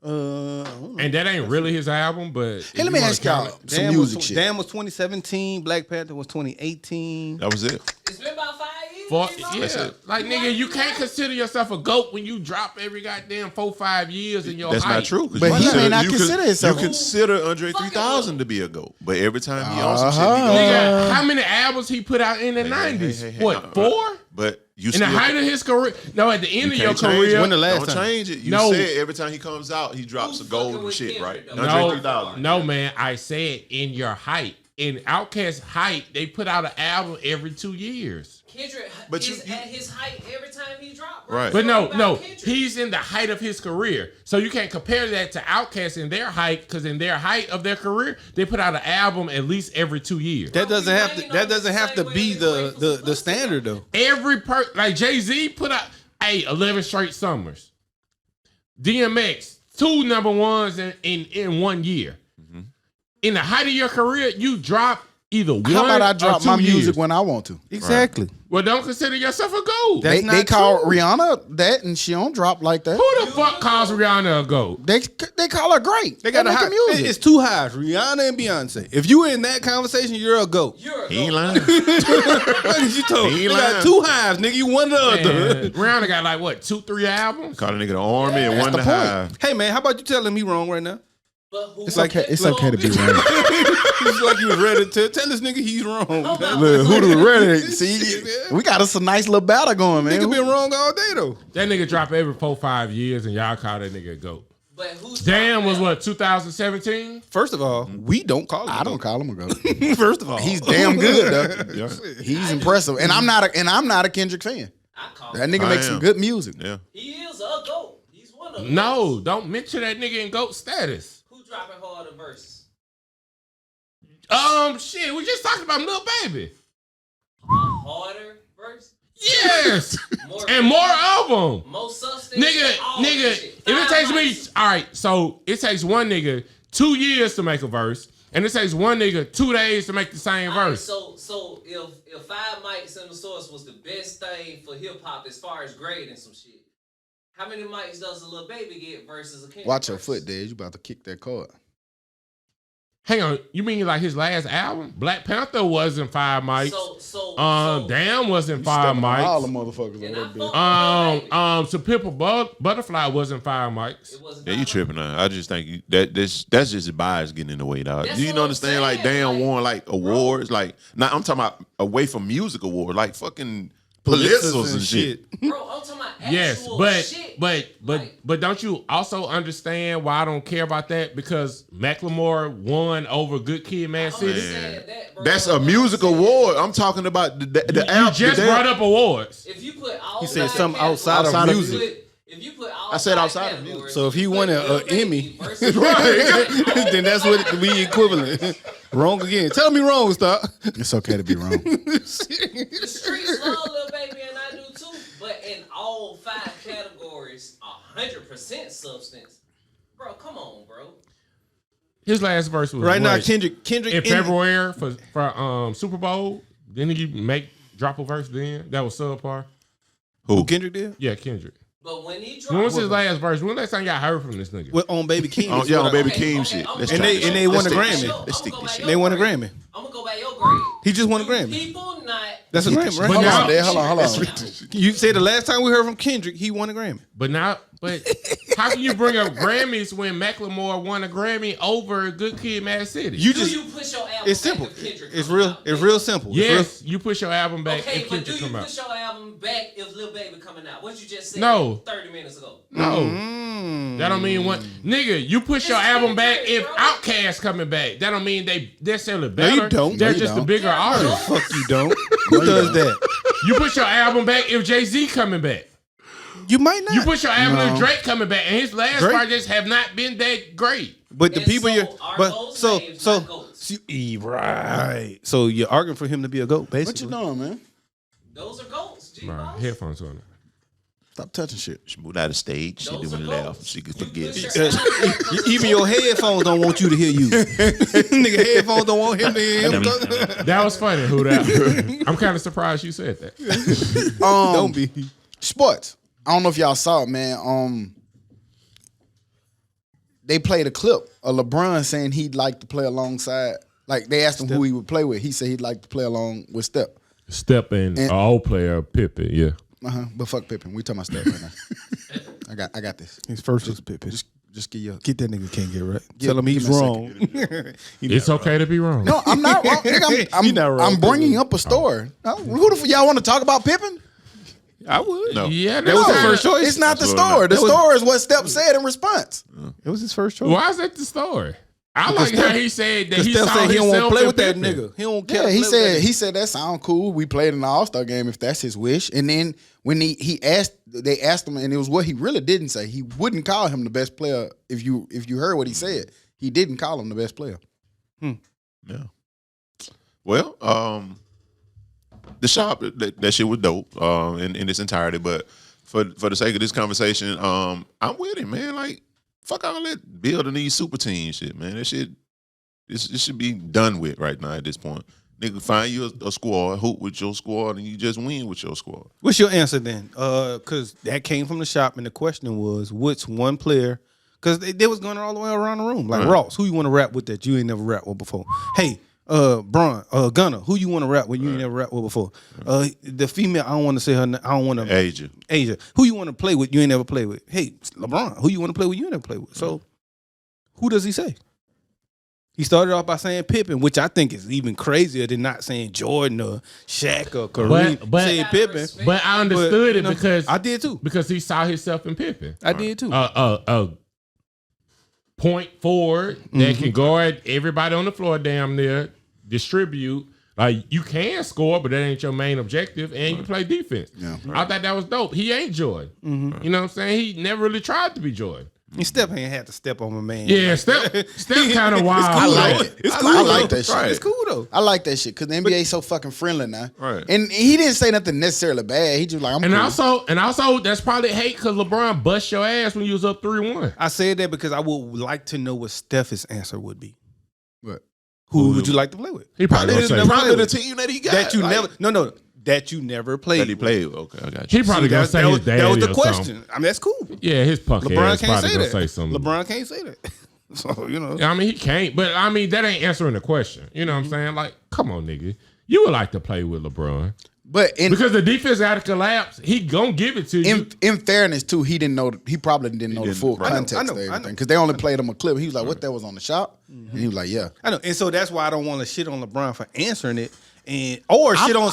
I don't know. And that ain't really his album, but Hey, let me ask y'all some music shit. Damn was 2017. Black Panther was 2018. That was it. It's been about 5 years. For, J-Mo. yeah, like nigga, you can't consider yourself a GOAT when you drop every goddamn 4-5 years in your That's height. not true. 'Cause But you he may consider- not you consider himself. You consider Andre Fuck 3000 to be a GOAT, but every time he on some Uh-huh. shit, he goes, Nigga, how many albums he put out in the 90s? hey, What, 4? But you In still the height of his career? No, at the end of your can't change career. it. When the last Don't time? change it. You No. said every time he comes out, he drops a Who's gold fucking and with shit, right? Kendrick, though? Andre No, 3000. no, man. I said in your height. In Outkast's height, they put out an album every 2 years. Kendrick But is you- at his height every time he drops. Right. But no, About no, Kendrick. he's in the height of his career. So you can't compare that to Outkast in their height, because in their height of their career, they put out an album at least every 2 years. That doesn't have to. Bro, That doesn't have to same be way the we wait for the standard though. Every like Jay-Z put out 11 straight summers. DMX, 2 number ones in 1 year. In the height of your career, you drop either one How about I or drop 2 my music years. when I want to? Exactly. Well, don't consider yourself a GOAT. That's They not call true. Rihanna that, and she don't drop like that. Who the fuck calls Rihanna a GOAT? They call her great. They got a high. making music. It's two highs, Rihanna and Beyonce. If you in that conversation, you're a GOAT. You're a He ain't GOAT. lying. What did you told? He They ain't got lying. two highs, nigga. You one or the other. Man, Rihanna got like what, 2-3 albums? Call a nigga the army and That's one the the point. high. Hey man, how about you tell him he wrong right now? But who It's like okay. It's okay to be wrong. It's like you was ready to tell this nigga he's wrong. Look, who do ready? See, we got us a nice little battle going, man. Nigga been wrong all day though. That nigga drop every 4-5 years, and y'all call that nigga a GOAT. But who's Damn was what, 2017? First of all, we don't call him. I don't call him a goat. First of all, He's damn good though. He's impressive, and I'm not a Kendrick fan. I call That him. nigga I makes am. some good music. Yeah. He is a GOAT. He's one of them. No, don't mention that nigga in GOAT status. Who dropping harder verses? Shit, we just talked about Lil Baby. A harder verse? Yes, More and more of them. More substance? Nigga, all that nigga, shit. if it takes me, Five all right, so it takes one nigga 2 years to make a verse, and it takes one nigga 2 days to make the same All right, verse. so if 5 mics in the source was the best thing for hip hop as far as grading some shit, how many mics does a Lil Baby get versus a Kendrick? Watch your verse? foot, Dad. You about to kick that card. Hang on, you mean like his last album? Black Panther wasn't 5 mics. So Damn wasn't 5 Stepping on all the mics. motherfuckers And on I that bitch. fuck with So Pimple Butterfly wasn't 5 mics. it wasn't Yeah, you 5 mics. tripping now. I just think that's just his bias getting in the way, dog. That's You what know I'm understand? Like saying, Dan like, won like awards, like now I'm talking about away from music awards, like fucking Pulitzers and shit. Bro, I'm talking about actual Yes, shit. but don't you also understand why I don't care about that? Because Macklemore won over Good Kid, Mad City. understand that, bro. That's a music award. I'm talking about the You album. just brought up awards. If you put all He said 5 something categories- outside of music. If you put all I said 5 outside of music. categories, So if he you won put a Lil Baby Emmy, versus- then that's what it be equivalent. Wrong again. Tell me wrong, stop. It's okay to be wrong. The streets love Lil Baby and I do too. But in all 5 categories, 100% substance. Bro, come on, bro. His last verse was Right now, what? Kendrick in February for Super Bowl. Didn't he drop a verse then? That was subpar. Who? Kendrick did Yeah, Kendrick. But when he When was dropped, his last verse? When last time y'all heard from this nigga? on Baby King. Oh, is yeah, what on I- Baby Okay, King okay, shit. I'm Let's gonna try go this by shit. they won Let's a stick Grammy. this shit. I'm Let's gonna stick go this by shit. your They won a grade. Grammy. I'm gonna go by your grade. He just won a Grammy. People not. That's a Grammy, right? But Hold now- on, Dad. Hold on. You said the last time we heard from Kendrick, he won a Grammy. But how can you bring up Grammys when Macklemore won a Grammy over Good Kid, Mad City? You Do just you push your album it's back simple. if Kendrick It's coming real. out? It's real simple. It's Yes, you push your album back Okay, if but do Kendrick you come out. push your album back if Lil Baby coming out? What you just said No. 30 minutes ago. No. That don't mean one. Nigga, you push your It's album back Kendrick, if bro. Outkast coming back. That don't mean they necessarily No, better. you don't. They're No, you just a don't. bigger Yeah, artist. bro. Fuck you don't. Who does that? You push your album back if Jay-Z coming back. You might not. You push your album if No. Drake coming back. And his last Drake? projects have not been that great. But the And people so you're are but those so names so not goats? right. So you're arguing for him to be a goat, What you basically. doing, man? Those are goats. G Right, boss. headphones on. Stop touching shit. She moved out of stage. She Those doing are laugh. goats. She could You forget. push your album back Even your headphones don't want you to hear you. Nigga, headphones don't want him to hear him. That was funny, who that? I'm kind of surprised you said that. Don't be. Sports. I don't know if y'all saw it, man. They played a clip of LeBron saying he'd like to play alongside. Like they asked him who he would play with. He said he'd like to play along with Step. Step in, old player, Pippen, yeah. But fuck Pippen. We talking about Step right now. I got this. His first was Pippen. Just get your. Get that nigga can't get right. Give- Tell him he's give me a wrong. It's okay to be wrong. No, I'm not wrong. Nigga, He not wrong. I'm bringing up a story. Who the y'all want to talk about Pippen? I would. No. Yeah, That was the No, first choice. It's not the Absolutely story. not. The That was- story is what Step said in response. It was his first choice. Why is that the story? I like how he said that he Steph saw said he don't want himself to play in with that Pippen. nigga. He don't care. Yeah, to he play with said that he said that sound cool. We played in the All-Star game if that's his wish. And then when they asked him, and it was what he really didn't say. He wouldn't call him the best player. If you heard what he said, he didn't call him the best player. Yeah. Well, the shop that shit was dope in its entirety. But for the sake of this conversation, I'm with him, man. Like, fuck all that building these super team shit, man. That shit, this should be done with right now at this point. Nigga, find you a squad, hoop with your squad, and you just win with your squad. What's your answer then? Because that came from the shop, and the question was, what's one player? Because they was going all the way around the room. Like, Right. Ross, who you want to rap with that you ain't never rapped with before? Hey, Braun, Gunner, who you want to rap with you ain't never rapped with before? The female, I don't want to say her name. I don't want to. Asia. Who you want to play with you ain't never played with? Hey, LeBron, who you want to play with you ain't never played with? So, who does he say? He started off by saying Pippen, which I think is even crazier than not saying Jordan or Shaq or Kareem. But- Say Pippen. But I understood But, it because I did too. Because he saw himself in Pippen. I did too. Point forward that can guard everybody on the floor damn near, distribute. Like, you can score, but that ain't your main objective, and you play defense. Yeah. I thought that was dope. He ain't Jordan. You know what I'm saying? He never really tried to be Jordan. And Steph ain't had to step on my man. Yeah, Steph kind of wild. I like it. It's cool. I like that shit. Right. It's cool though. I like that shit because the NBA is so fucking friendly now. Right. And he didn't say nothing necessarily bad. He just like, I'm And cool. also, that's probably hate because LeBron bust your ass when you was up 3-1. I said that because I would like to know what Steph's answer would be. What? Who would you like to play with? He probably gonna say Probably the team that he got. That you like, never that you never played. That he played. Okay, I got you. he probably gonna say his daddy that was the or question. something. I mean, that's cool. Yeah, his punk LeBron ass can't probably say gonna that. say something. LeBron can't say that. So, you know. I mean, he can't, but I mean, that ain't answering the question. You know what I'm saying? Like, come on, nigga. You would like to play with LeBron. But Because the defense had to collapse, he gonna give it to you. in fairness too, he didn't know. He probably didn't know the didn't, full right. context I know, of I know. everything because they only played him a clip. He was like, "What? That was on the shot," and he was like, "Yeah." I know. And so that's why I don't want to shit on LeBron for answering it. Or shit on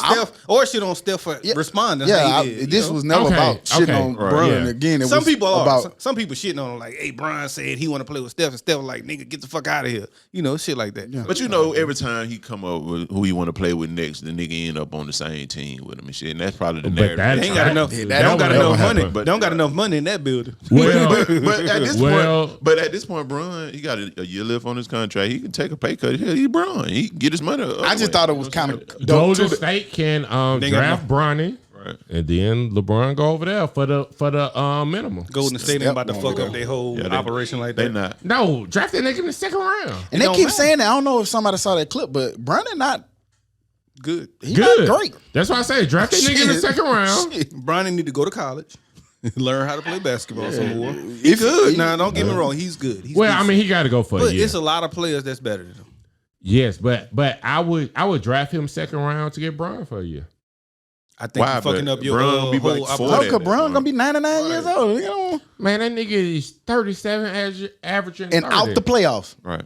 Steph for responding. Yeah, how he did, this you know? was never Okay, about shitting okay, on right, Bron. yeah. Again, it Some was people are. about Some people shitting on him like, hey, Brian said he want to play with Steph, and Steph was like, nigga, get the fuck out of here. You know, shit like that. Yeah. But you know, every time he come up with who he want to play with next, the nigga end up on the same team with him and shit. And that's probably the But narrative. that- They ain't got enough. that They don't got would enough never money. happen. They don't got enough money in that building. Well, but at this point, Bron, he got a year left on his contract. He can take a pay cut. Hell, he Bron. He can get his money. I just thought it was kind of Golden State can They got draft Bronny, Right. and then LeBron go over there for the minimum. Golden State ain't about to fuck Step up their whole Yeah, they- operation like They that. not. No, draft that nigga in the second round. And they don't keep matter. saying that. I don't know if somebody saw that clip, but Brandon not Good. he Good. not great. That's why I say draft that nigga in the Shit. second round. Shit. Brian need to go to college, learn how to play basketball some more. He good. Nah, don't get me wrong. He's good. He's Well, I decent. mean, he got to go for but a year. it's a lot of players that's better than him. Yes, but I would draft him second round to get Bron for a year. I think Why? you're fucking But up your Bron be whole like operation. 40. Oh, cause Bron gonna be 99 years old, you know, Man, that nigga is 37, averaging and 30. out the playoffs. Right.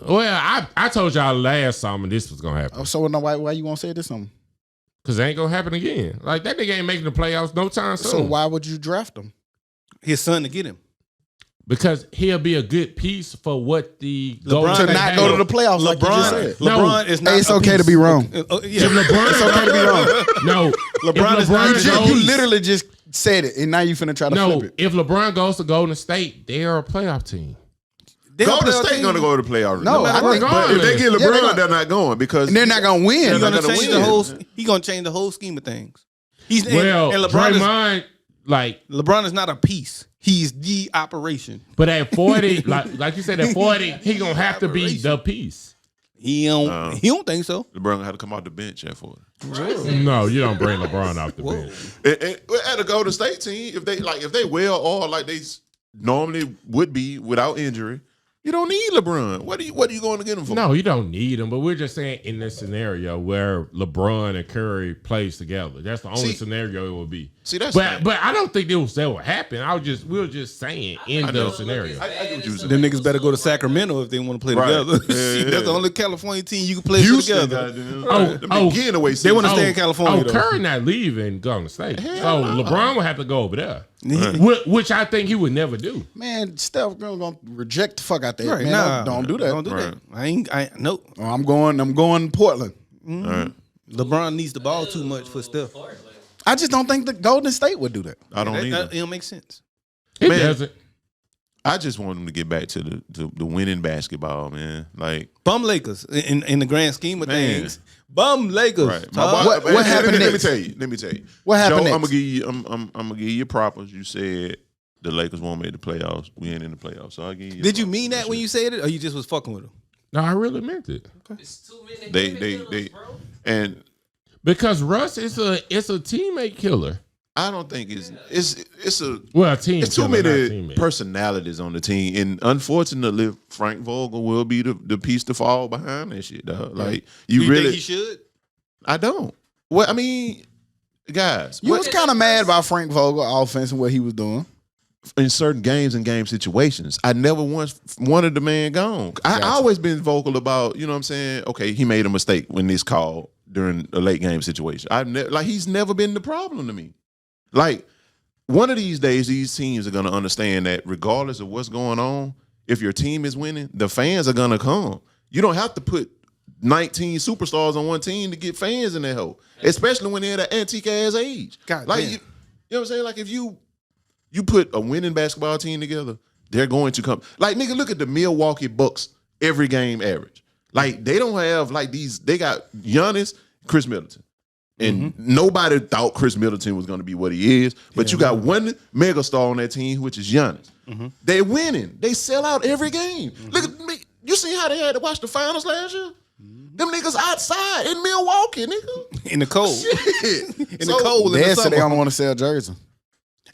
Well, I told y'all last summer this was gonna happen Oh, so no, why you won't say this something? because it ain't gonna happen again. Like that nigga ain't making the playoffs no time soon. So why would you draft him? His son to get him. Because he'll be a good piece for what the LeBron Golden To State not has. go to the playoffs like you just said. No. LeBron is not. Hey, it's a okay to piece. be wrong. Yeah. If LeBron It's okay to be wrong. No, LeBron if is not LeBron a goes, You literally just said it, and now you finna try to no. flip it. If LeBron goes to Golden State, they are a playoff team. They don't Golden play a State team. gonna go to the playoffs. No, I think- but if they get Yeah, LeBron, they're not going because And they're not gonna win. They're He's not gonna gonna change win. the whole. He gonna change the whole scheme of things. He's Well, and LeBron Draymond, like, is LeBron is not a piece. He's the operation. but at 40, like you said, at 40, he gonna have to be the piece. He don't think so. LeBron had to come off the bench at 40. No, you don't bring LeBron off the bench. And at a Golden State team, if they well or like they normally would be without injury, you don't need LeBron. What are you going to get him for? No, you don't need him, but we're just saying in this scenario where LeBron and Curry plays together, that's the only scenario it would be. See, that's but I don't think that would happen. We were just saying in the scenario. I get what you said. Them niggas better go to Sacramento if they want to play Right. together. Yeah. That's the only California team you can play Houston, together. Oh, getting away. They wanna stay in California, though. Curry not leaving Golden State, so LeBron would have to go over there, which I think he would never do. Man, Steph gonna reject the fuck out there. Right, Man, nah, don't do that. Don't do that. I nope. Oh, I'm going to Portland. LeBron needs the ball too much for Steph. I just don't think the Golden State would do that. I don't either. It don't make sense. It Man. doesn't. I just want them to get back to the winning basketball, man. Like, Bum Lakers in the grand scheme of Man. things. Bum Lakers. right? What happened Let me next? tell you. Let me tell you. What happened Joe, next? I'm gonna give you. I'm gonna give you props. You said the Lakers won't make the playoffs. We ain't in the playoffs, so I give you. Did you mean that when you said it, or you just was fucking with him? No, I really meant it It's too many They killers, bro. and because Russ is a teammate killer. I don't think it's a. Well, a team. It's too killer, not many teammate. personalities on the team, and unfortunately, Frank Vogel will be the piece to fall behind that shit, dog. Like You really, think he should? I don't. Well, I mean, guys, You was kind of mad about Frank Vogel offense and what he was doing. in certain games and game situations, I never once wanted the man gone. I always been vocal about, you know what I'm saying? Okay, he made a mistake when this call during a late game situation. He's never been the problem to me. Like, one of these days, these teams are going to understand that regardless of what's going on, if your team is winning, the fans are going to come. You don't have to put 19 superstars on one team to get fans in that hole, especially when they're at an antique ass age. God like, damn. you know what I'm saying? Like, if you You put a winning basketball team together, they're going to come. Like, nigga, look at the Milwaukee Bucks every game average. Like, they don't have like these. They got Giannis, Chris Middleton. And nobody thought Chris Middleton was going to be what he is. But you got one megastar on that team, which is Giannis. They're winning. They sell out every game. Look at me. You see how they had to watch the finals last year? Them niggas outside in Milwaukee, nigga. In the cold. Shit. In the cold. They In the said they summer. don't want to sell jerseys.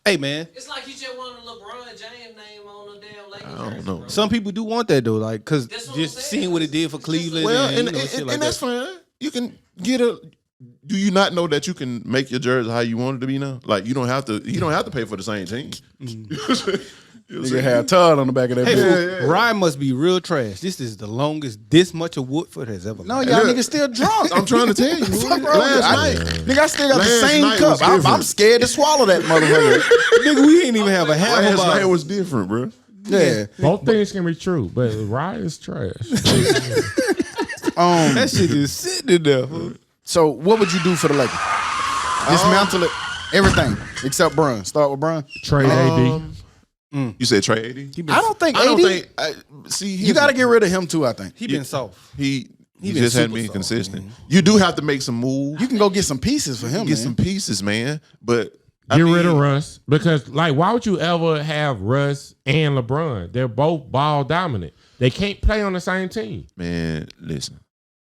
Hey, man. It's like you just want a LeBron James name on the damn Lakers. I don't jersey, know. bro. Some people do want that, though. Like, because That's what just I'm saying. seeing what it did for It's just Cleveland. Well, and, and, shit like that's that. fine. You can get a. Do you not know that you can make your jersey how you want it to be now? Like, you don't have to. You don't have to pay for the same team. Nigga had Todd on the back of that Hey, bitch. fool, Ryan must be real trash. This is the longest this much of Woodford has ever No, gone. y'all niggas still drunk. I'm trying to tell you. Fuck wrong with last you? night. Nigga, I still got the Last same night cup. was I'm different. scared to swallow that motherfucker. Nigga, we ain't even have a half Last a night bottle. was different, bro. Yeah. Both things can be true, but Ryan is trash. That shit just sitting there, fool. So what would you do for the Lakers? Dismantle it, everything except Brun. Start with Brun. Trade AD. You said Trey 80? I don't think I don't AD. think. See, You got to get rid of him too. I think He been soft. He been just hadn't super been soft, consistent. You do have to make some moves. you can go get some pieces for him. get man. some pieces, man. But Get rid of Russ because, like, why would you ever have Russ and LeBron? They're both ball dominant. They can't play on the same team. man, listen.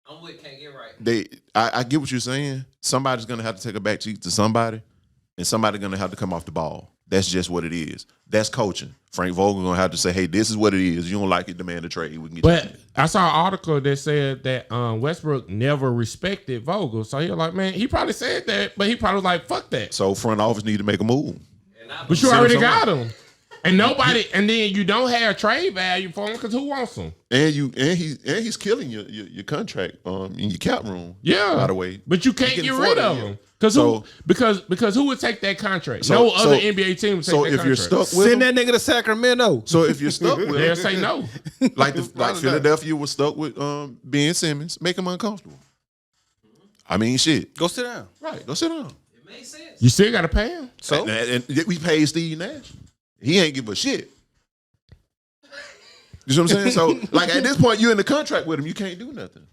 I'm with Can't Get Right. I get what you're saying. Somebody's gonna have to take a back seat to somebody, and somebody's gonna have to come off the ball. That's just what it is. That's coaching. Frank Vogel gonna have to say, "Hey, this is what it is. You don't like it, demand a trade. We can get." But I saw an article that said that Westbrook never respected Vogel. So he was like, man, he probably said that, but he probably was like, fuck that. So front office need to make a move. And I But you Send already him got him. And nobody, and then you don't have trade value for him because who wants him? And he's killing your contract in your cap room. Yeah. By the way, But you can't He can get afford rid it, of yeah. him. Because who would take that contract? No other NBA team would take So that if contract. you're stuck with Send him, that nigga to Sacramento. so if you're stuck with they'll him, say no. like Philadelphia was stuck with Ben Simmons, make him uncomfortable. I mean, shit. Go sit down. Right, go sit down. It makes sense. You still got to pay him. So And we paid Steve Nash. He ain't give a shit. You see what I'm saying? So, like, at this point, you're in the contract with him. You can't do nothing.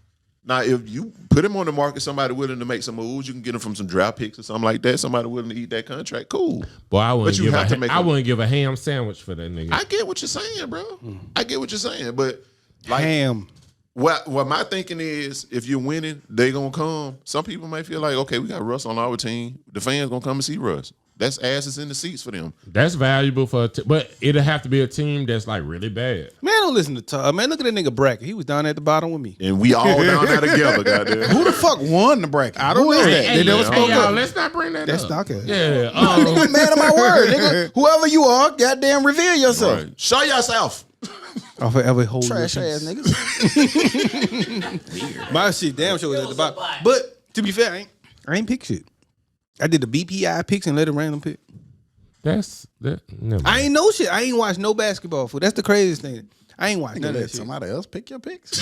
Now, if you put him on the market, somebody willing to make some moves, you can get him from some draft picks or something like that. Somebody willing to eat that contract, cool. Boy, I wouldn't, you give, have to make I a- wouldn't give a ham sandwich for that nigga. I get what you're saying, bro. I get what you're saying, but like, Ham. what my thinking is, if you're winning, they gonna come. Some people might feel like, okay, we got Russ on our team. The fans gonna come and see Russ. That's asses in the seats for them. That's valuable for but it'll have to be a team that's like really bad. Man, don't listen to Todd. Man, look at that nigga bracket. He was down at the bottom with me. And we all down there together, goddamn. Who the fuck won the bracket? I don't Who know. is Hey, that? hey, They never spoke y'all, up. let's not bring that That's up. knockhead. Yeah. Nigga, man of my word, nigga. Whoever you are, goddamn reveal yourself. Right. Show yourself. I'll forever hold Trash your ass peace. niggas. My shit damn sure was at the bottom. But to be fair, I ain't pick shit. I did the BPI picks and let it random pick. That's that. Never I mind. ain't know shit. I ain't watched no basketball. Fool. That's the craziest thing. I ain't watched Nigga, none of let that shit. somebody else pick your picks.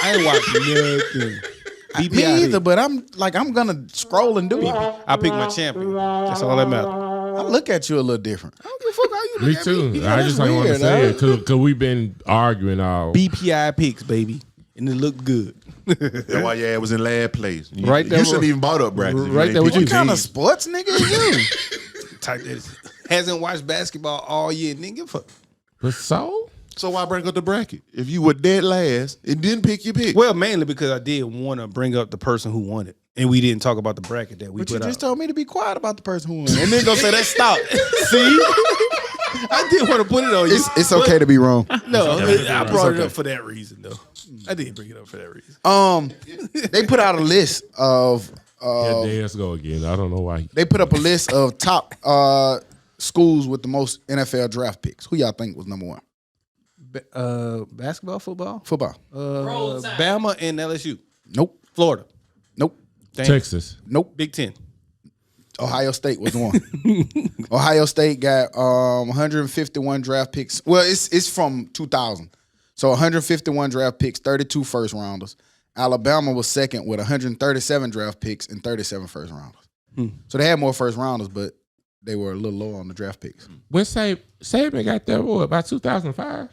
I ain't watched nothing. BPI Me either, pick. but I'm gonna scroll and do it. I picked my champion. That's all that matters. I look at you a little different. I don't give a fuck how you Me look at too. me. I just that's ain't want to weird, say dog. it because we've been arguing all. BPI picks, baby. And it looked good. That's why your ass was in last place. You, Right there You shouldn't with- even bought up brackets. right ain't there with picked you. What your kind of team. sports nigga is you? Type that. Hasn't watched basketball all year. Nigga, fuck. But so So why bring up the bracket? If you were dead last and didn't pick your pick. Well, mainly because I did want to bring up the person who won it. And we didn't talk about the bracket that we But you put just out. told me to be quiet about the person who won. And then go say that stop. See? I did want to put it on you. It's okay to be wrong. No, I brought it okay. up for that reason, though. I did bring it up for that reason. They put out a list of there let's go again. I don't know why. they put up a list of top schools with the most NFL draft picks. Who y'all think was number one? Basketball, football? Football. Roll Tide. Bama and LSU. Nope. Florida. Nope. Damn. Texas. Nope. Big Ten. Ohio State was one. Ohio State got 151 draft picks. Well, it's from 2000. So 151 draft picks, 32 first rounders. Alabama was second with 137 draft picks and 37 first rounders. So they had more first rounders, but they were a little low on the draft picks. When Saban got there, what, about 2005?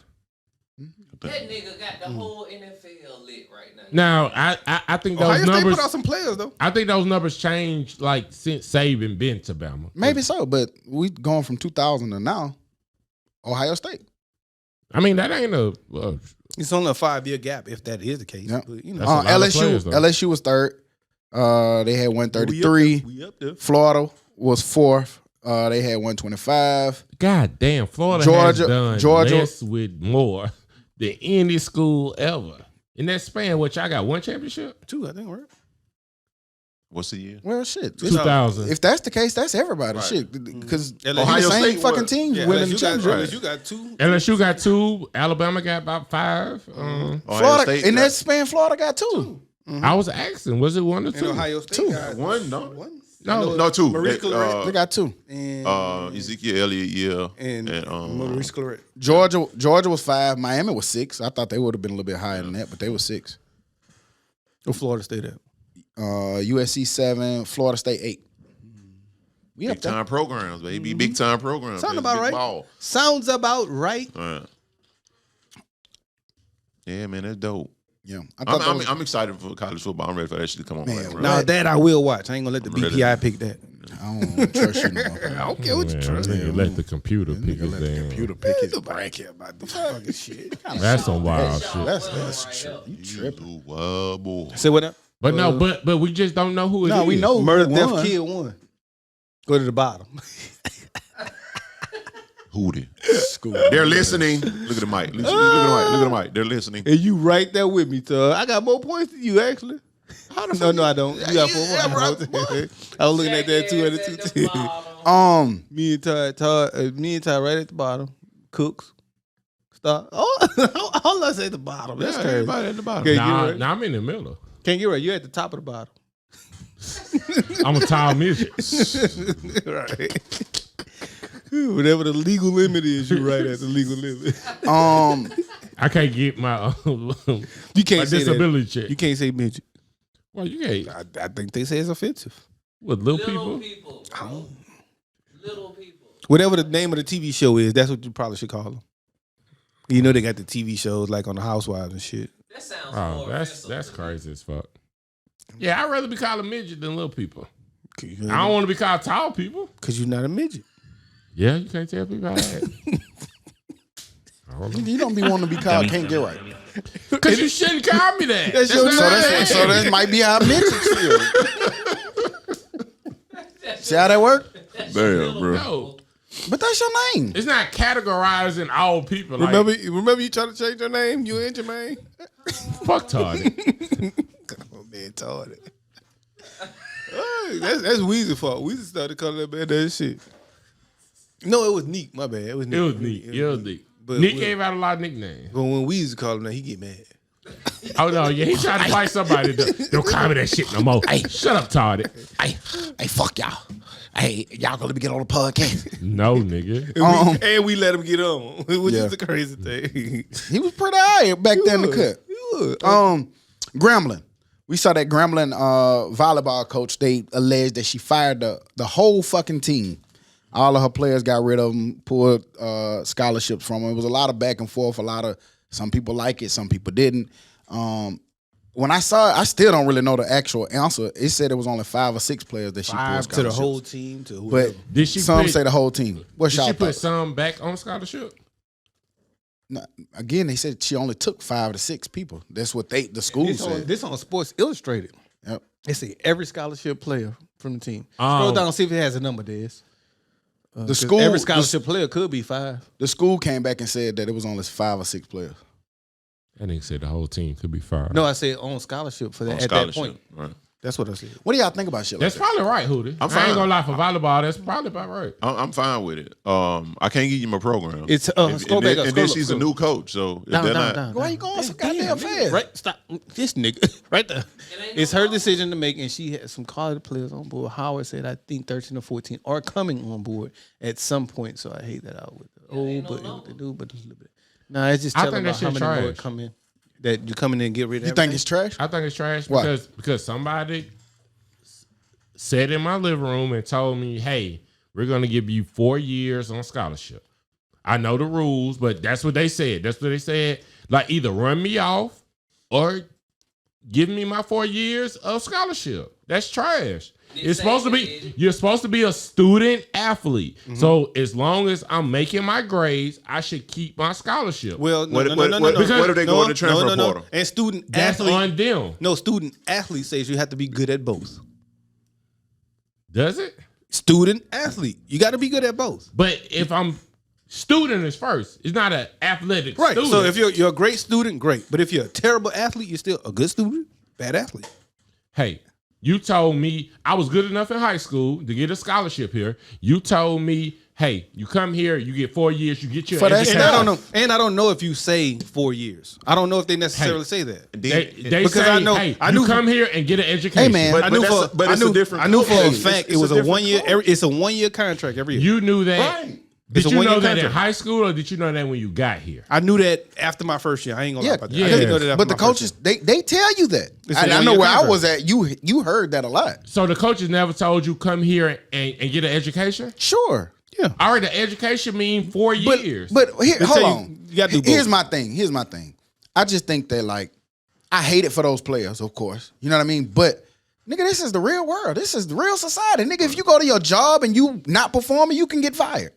That nigga got the whole NFL lit right now. Now, I think those Ohio State numbers. put out some players though. I think those numbers changed like since Saban been to Bama. Maybe so, but we going from 2000 to now. Ohio State. I mean, that ain't a. It's only a 5-year gap if that is the case. Yeah. But, you know, That's a lot of players, though. LSU was third. They had 133. We up there. Florida was fourth. They had 125. God damn, Florida has done less with more than any school ever. In that span, which I got one championship? 2, I think, right? What's the year? Well, shit. 2000. If that's the case, that's everybody. Right. Shit, because LSU Ohio State State fucking what? teams Yeah, winning the LSU got, championship. LSU got 2. LSU got 2. Alabama got about 5. Ohio Florida State in got that span, Florida got 2. I was asking, was it 1 or 2? And Ohio State 2. got one, no? one. No, 2. Maurice Claret They got 2. and Ezekiel Elliott, yeah. and Maurice Claret. Georgia was 5. Miami was 6. I thought they would have been a little bit higher than that, but they were 6. Where Florida State at? USC 7. Florida State 8. We up Big there. time programs, baby. Big time programs. Sound baby. about Big right. ball. Sounds about right. Yeah, man, that's dope. Yeah, I thought that was- I'm excited for college football. I'm ready for that shit to come on. Man, Right, Now that I will watch. I ain't gonna let the I'm ready. BPI pick that. I don't trust you no more. I don't care what you trust. Nigga, let the computer pick his damn. Computer pick his Nobody care about the fucking shit. That's some wild shit. That's true. You tripping. Boy. Say what up? But no, but we just don't know who it is. No, we know Murder, who death, won. kill one. Go to the bottom. Hootie. School. They're listening. Look at the mic. Look at the mic. They're listening. And you right there with me, Tug. I got more points than you, actually. No, I don't. You got 4 points. I was looking at that too. At the 2. Me and Ty right at the bottom. Cooks. Stop. Oh, all us at the bottom. That's crazy. Everybody at the bottom. Okay, Nah, get right. nah, I'm in the middle. Can't get right. You're at the top of the bottom. I'm a tall midget. Right. Whatever the legal limit is, you're right at the legal limit. I can't get my You my can't say disability that. check. You can't say midget. Well, you can't. I think they say it's offensive. With little Little people. people. Bro. Little people. Whatever the name of the TV show is, that's what you probably should call them. You know they got the TV shows like on the Housewives and shit. That sounds Oh, more that's offensive. crazy as fuck. Yeah, I'd rather be called a midget than little people. I Because don't want to be called tall people. you're not a midget. Yeah, you can't tell people that. I don't know. You don't be wanting to be called can't get right. Because you shouldn't call me that. That's your not So my that's name. that might be how midgets feel. See how that work? Damn, bro. No, But that's your name. it's not categorizing all people. Like, Remember you tried to change your name, you and Jermaine? fuck Tardy. Oh man, retarded. That's Weezy's fault. Weezy started calling that man that shit. No, it was Neek. My bad. It was Neek. It was neat. It was neat. But Nick when- gave out a lot of nicknames. But when Weezy called him that, he get mad. Oh no, yeah, he tried to fight somebody. Don't call me that shit no more. Hey, shut up, Tardy. Hey, fuck y'all. Hey, y'all gonna let me get on the podcast. No, nigga. And we let him get on, which Yeah. is the crazy thing. He was pretty high back there in the cut. Grambling. We saw that Grambling volleyball coach. They alleged that she fired the whole fucking team. All of her players got rid of them, pulled scholarships from them. It was a lot of back and forth. Some people like it, some people didn't. When I saw it, I still don't really know the actual answer. It said it was only 5 or 6 players that she pulled 5 to the scholarships. whole team, to whoever. But Did she some put- say the whole team. What's Did y'all she put thoughts? some back on scholarship? No, again, they said she only took 5 to 6 people. That's what the school said. This on Sports Illustrated. Yep. They say every scholarship player from the team. Oh. Scroll down, see if it has a number, Des. The school, Every scholarship player could be 5. the school came back and said that it was only 5 or 6 players. That nigga said the whole team could be fired. No, I said on scholarship for that On at that scholarship, point. right. That's what I said. What do y'all think about shit like That's that? probably right, Hootie. I'm I fine. ain't gonna lie, for volleyball, that's probably about right. I'm fine with it. I can't give you my program. It's and scroll back up, and then scroll she's up, a new coach, so if Down, they're down, not, down. Why you going so Damn, goddamn nigga. fast? Right, stop. This nigga, right there. ain't It's no her problem. decision to make, and she had some college players on board. Howard said, I think 13 or 14 are coming on board at some point, so I hate that out with the ain't no but number. what they do, but a little bit. Nah, it's just I telling think that about how shit many more trash. come in. That you come in and get rid of You think it's trash? I think it's trash Why? because somebody sat in my living room and told me, "Hey, we're going to give you 4 years on scholarship. I know the rules, but that's what they said. That's what they said. Like, either run me off or give me my 4 years of scholarship. That's trash. It's supposed to be, you're supposed to be a student athlete. Mm-hmm. So as long as I'm making my grades, I should keep my scholarship. Well, What if they go in the transfer portal? And student That's athlete, on them. No, student athlete says you have to be good at both. Does it? Student athlete, you got to be good at both. But if I'm student is first, it's not an athletic Right. student. So if you're a great student, great. But if you're a terrible athlete, you're still a good student, bad athlete. Hey, you told me I was good enough in high school to get a scholarship here. You told me, hey, you come here, you get 4 years, you get your For that education. And I don't know if you say 4 years. I don't know if they necessarily say that. They Because say, I know- hey, I you knew- come here and get an education. Hey, man. I knew it's a different. I knew for a code. fact It's it was a different 1 year. code. It's a 1 year contract every year. You knew that. Right. Did It's a you one-year know that in contract. high school, or did you know that when you got here? I knew that after my first year. I ain't gonna lie about that. I Yeah. didn't know that after But the my first coaches, they tell you that. It's a I know one-year where I contract. was at. You heard that a lot. So the coaches never told you come here and get an education? Sure. year. All right, the education mean 4 years. But here, They hold tell on. you gotta do both. Here's my thing. I just think that, like, I hate it for those players, of course. You know what I mean? But nigga, this is the real world. This is the real society. Nigga, if you go to your job and you not performing, you can get fired.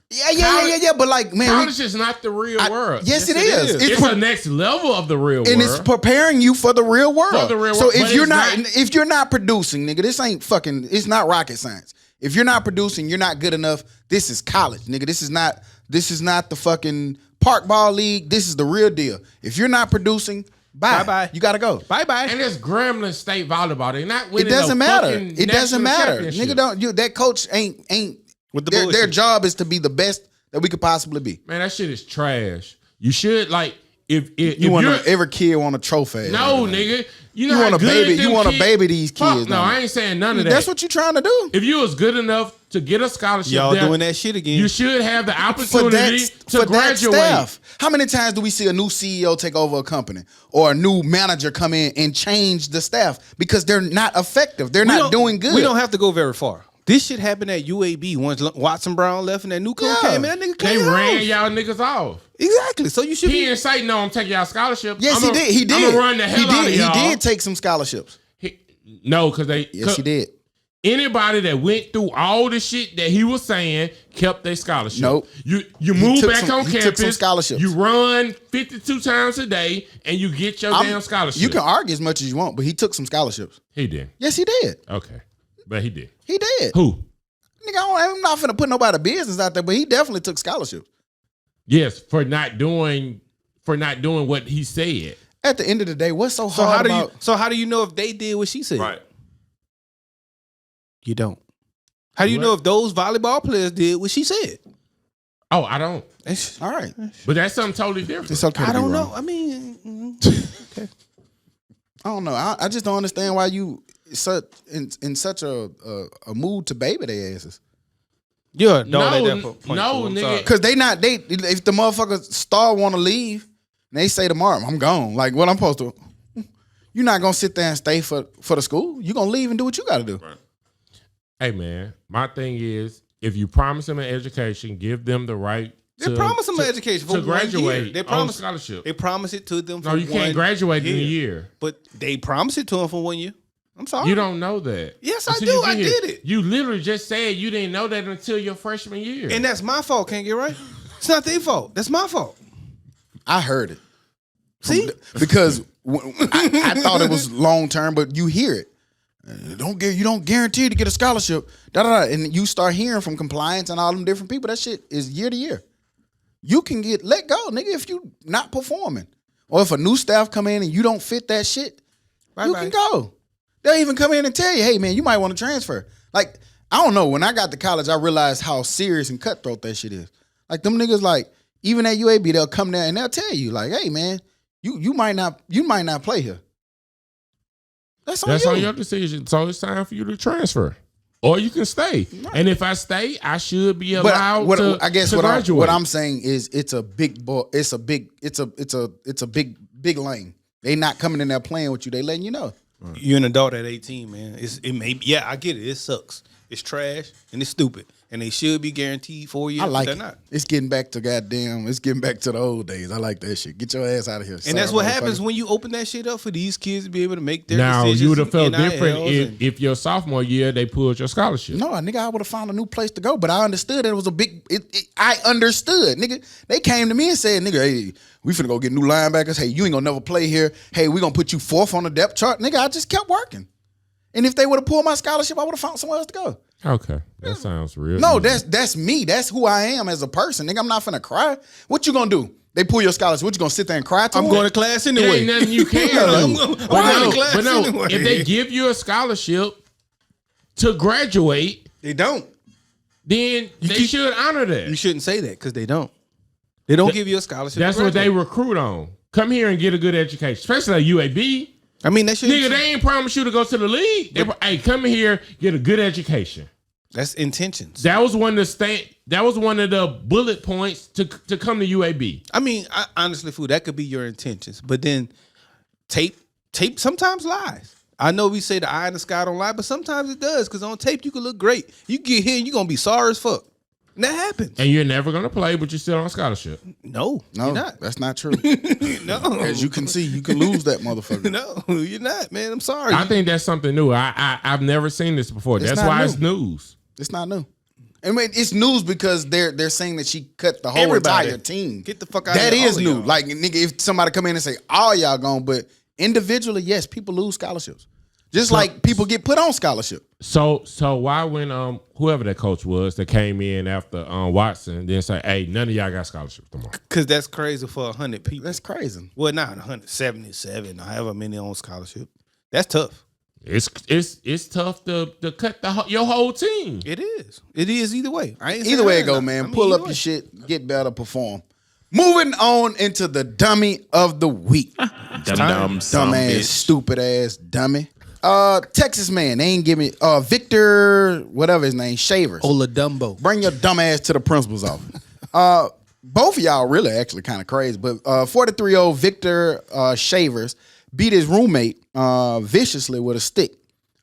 Yeah. But like, man, college is not the real world. yes, it is. It's the next level of the real and world. it's preparing you for the real world. For the real so world, if but you're it's if you're not producing, nigga, this ain't fucking. It's not rocket science. If you're not producing, you're not good enough. This is college, nigga. This is not the fucking park ball league. This is the real deal. If you're not producing, bye. You gotta go. Bye. And it's Gremlin State volleyball. They're not It winning. doesn't no matter. fucking It doesn't national matter. championship. Nigga, that coach ain't With the their bullshit. job is to be the best that we could possibly be. Man, that shit is trash. You should if You want every kid want a trophy. no, nigga. You know You how want a good baby. them You want to kids- baby these Fuck kids. no, don't I you? ain't saying none of that. That's what you trying to do. If you was good enough to get a scholarship, Y'all there, doing that shit again. You should have the For opportunity to that graduate. staff. How many times do we see a new CEO take over a company or a new manager come in and change the staff because they're not effective? They're not doing good. We don't have to go very far. This shit happened at UAB once Watson Brown left and that new coach Yeah. came in. That nigga They cleaned ran house. y'all niggas off. Exactly. So you should He be. didn't say no. I'm taking y'all scholarship. Yes, he did. He did. I'm gonna run the hell out of y'all. He did take some scholarships. No, because they. Yes, he did. Anybody that went through all the shit that he was saying kept their scholarship. Nope. You move took back some- on he took campus. some scholarships. You run 52 times a day and you get your damn scholarship. You can argue as much as you want, but he took some scholarships. He did. Yes, he did. Okay. But he did. He did. Who? Nigga, I'm not finna put nobody business out there, but he definitely took scholarships. Yes, for not doing what he said. At the end of the day, what's so So hard how do about? you? So how do you know if they did what she said? Right. You don't. How do you What? know if those volleyball players did what she said? Oh, I don't. All right, But that's something totally different. it's okay. To I be don't wrong. know. I mean, I don't know. I just don't understand why you in such a mood to baby their asses. you're a dog No, at that point. no, too. I'm nigga. sorry. Cause if the motherfucker star want to leave, and they say tomorrow I'm gone. Like what I'm supposed to? You're not gonna sit there and stay for the school. You're gonna leave and do what you got to do. Right. Hey man, my thing is if you promise them an education, give them the right They promise them an education for to 1 year. graduate They on promise scholarship. They promise it to them. For No, you can't 1 graduate in a year. But they promise it to them for 1 year. I'm sorry. You don't know that. Yes, I Until do. you get I here. did it. You literally just said you didn't know that until your freshman year. And that's my fault. Can't get right. It's not their fault. That's my fault. I heard it. See, Because I thought it was long term, but you hear it. You don't guarantee to get a scholarship. And you start hearing from compliance and all them different people. That shit is year to year. You can get let go, nigga, if you not performing, or if a new staff come in and you don't fit that shit, you can go. They'll even come in and tell you, hey man, you might want to transfer. Like I don't know. When I got to college, I realized how serious and cutthroat that shit is. Like them niggas, like even at UAB, they'll come there and they'll tell you, like, hey man. You might not play here. That's on your decision. So it's time for you to transfer. Or you can stay. Right. And if I stay, I should be allowed to graduate. What I'm saying is it's a big big lane. They not coming in there playing with you. They letting you know. you're an adult at 18, man. It may be, yeah, I get it. It sucks. It's trash and it's stupid. And they should be guaranteed 4 years. I like but it. they're not. It's getting back to it's getting back to the old days. I like that shit. Get your ass out of here. And that's what happens when you open that shit up for these kids to be able to make their Now decisions. you would have felt NILs different and- if your sophomore year they pulled your scholarship. No, nigga, I would have found a new place to go, but I understood that it was a big. I understood, nigga. They came to me and said, "Nigga, hey, we finna go get new linebackers. Hey, you ain't gonna never play here. Hey, we gonna put you 4th on the depth chart, nigga." I just kept working, and if they would have pulled my scholarship, I would have found somewhere else to go. Okay, that sounds real. No, easy. that's me. That's who I am as a person, nigga. I'm not finna cry. What you gonna do? They pull your scholarship. What you gonna sit there and cry to I'm them? going to class It anyway. ain't nothing you can do. I'm But going to class but no, anyway. if they give you a scholarship to graduate, They don't. then they should honor that. You shouldn't say that because they don't. They don't give you a scholarship. That's to what they graduate. recruit on. Come here and get a good education, especially at UAB. I mean, that should. Nigga, they ain't promise you to go to the league. Hey, come here, get a good education. That's intentions. That was one of the bullet points to come to UAB. I mean, honestly, fool, that could be your intentions. But then tape sometimes lies. I know we say the eye in the sky don't lie, but sometimes it does. Because on tape, you can look great. You get here and you're going to be sorry as fuck. And that happens. And you're never gonna play, but you're still on scholarship. No, No, you're not. that's not true. No. As you can see, you can lose that motherfucker. No, you're not, man. I'm sorry. I think that's something new. I've never seen this before. It's That's not why new. it's news. It's not new. I mean, it's news because they're saying that she cut the whole Everybody. entire team. Get the fuck out of That here, is all of new. y'all. Like, nigga, if somebody come in and say, all y'all gone, but individually, yes, people lose scholarships. Just like people get put on scholarship. So why when whoever that coach was that came in after Watson then say, hey, none of y'all got scholarships tomorrow? Because that's crazy for 100 people. That's crazy. Well, not 177 or however many on scholarship. That's tough. It's tough to cut your whole team. It is. It is either way. I ain't Either saying way it that. go, I man. mean, Pull either up way. your shit, get better, perform. Moving on into the dummy of the week. Dumbass, stupid ass dummy. Texas man, they ain't give me Victor, whatever his name, Shavers. Oladumbo. Bring your dumb ass to the principal's office. Both of y'all really actually kind of crazy, but 43-year-old Victor Shavers beat his roommate viciously with a stick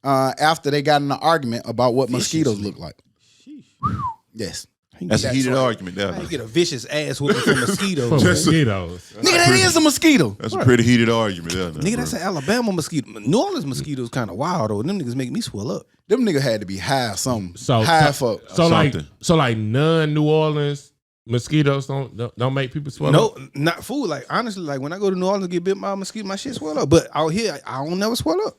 after they got in an argument about what mosquitoes look like. Yes. That's a heated argument there. You get a vicious ass whooping for For mosquitoes. mosquitoes. Nigga, that is a mosquito. That's a pretty heated argument there. Nigga, that's an Alabama mosquito. New Orleans mosquitoes kind of wild though. Them niggas make me swell up. Them niggas had to be high something. So high for so like none New Orleans mosquitoes don't make people swell No, up? not food. Like honestly, like when I go to New Orleans and get bit by a mosquito, my shit swell up. But out here, I don't never swell up.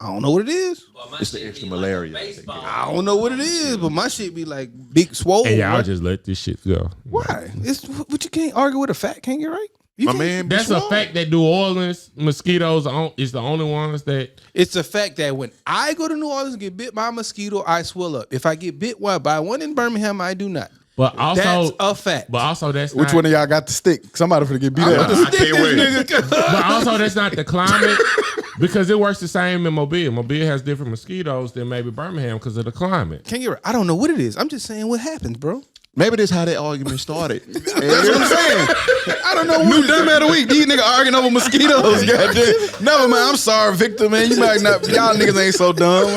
I don't know what it is. Well, my It's the shit extra be like malaria. baseball. I don't know what it is, but my shit be like big swole. Hey, y'all What? just let this shit go. Why? It's what you can't argue with a fact. Can't get right. You My can't- man, be That's a swole. fact that New Orleans mosquitoes is the only ones that. It's a fact that when I go to New Orleans and get bit by a mosquito, I swell up. If I get bit by one in Birmingham, I do not. But also, That's a fact. But also, that's which not, one of y'all got the stick? Somebody finna get beat up. I can't wait. But also, that's not the climate because it works the same in Mobile. Mobile has different mosquitoes than maybe Birmingham because of the climate. Can't get right. I don't know what it is. I'm just saying what happens, bro. Maybe that's how that argument started. That's what I'm saying. I don't know. New dumb of the week. These niggas arguing over mosquitoes. Goddamn. Never mind. I'm sorry, Victor. Man, you might not. Y'all niggas ain't so dumb.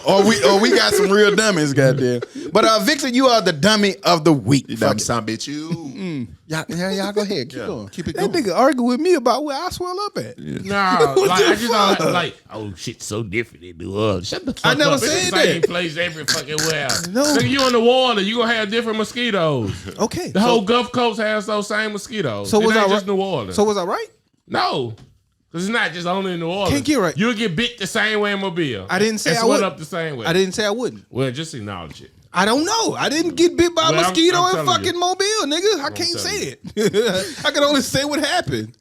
Or we got some real dummies. Goddamn. But Victor, you are the dummy of the week. You Fuck dumb it. son, bitch. You. Y'all go ahead. Keep going. Keep it That going. nigga argue with me about where I swell up at. No, like I just don't like. Oh, shit's so different in New Orleans. Shut the fuck I never up. It's said the same that. place every fucking where. No. Nigga, you in the water, you gonna have different mosquitoes. Okay. The whole Gulf Coast has those same mosquitoes. So it was ain't I just right? New Orleans. So was I right? No. Because it's not just only in New Orleans. Can't get right. You'll get bit the same way in Mobile. I didn't say and I swell would. up the same way. I didn't say I wouldn't. Well, just acknowledge it. I don't know. I didn't get bit by a Well, I'm mosquito in telling fucking you. Mobile, nigga. I can't say it. I can only say what happened.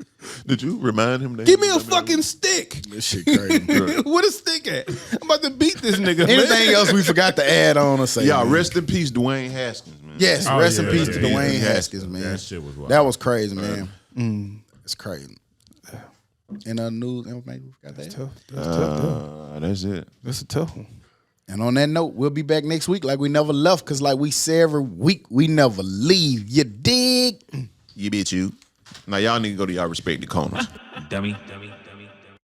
Did you remind him that? Give me a fucking stick. This shit crazy. What a stick at? I'm about to beat this nigga. Anything man. else we forgot to add on or say? Yeah, man? rest in peace, Dwayne Haskins, man. Yes, Oh, rest in yeah, peace yeah, to yeah, Dwayne yeah. Haskins, man. That shit was wild. That was crazy, man. It's crazy. And news information we forgot that. That's it. That's a tough one. And on that note, we'll be back next week like we never left, because like we say every week, we never leave. You dig? You bitch you. Now y'all need to go to y'all respective corners. Dummy.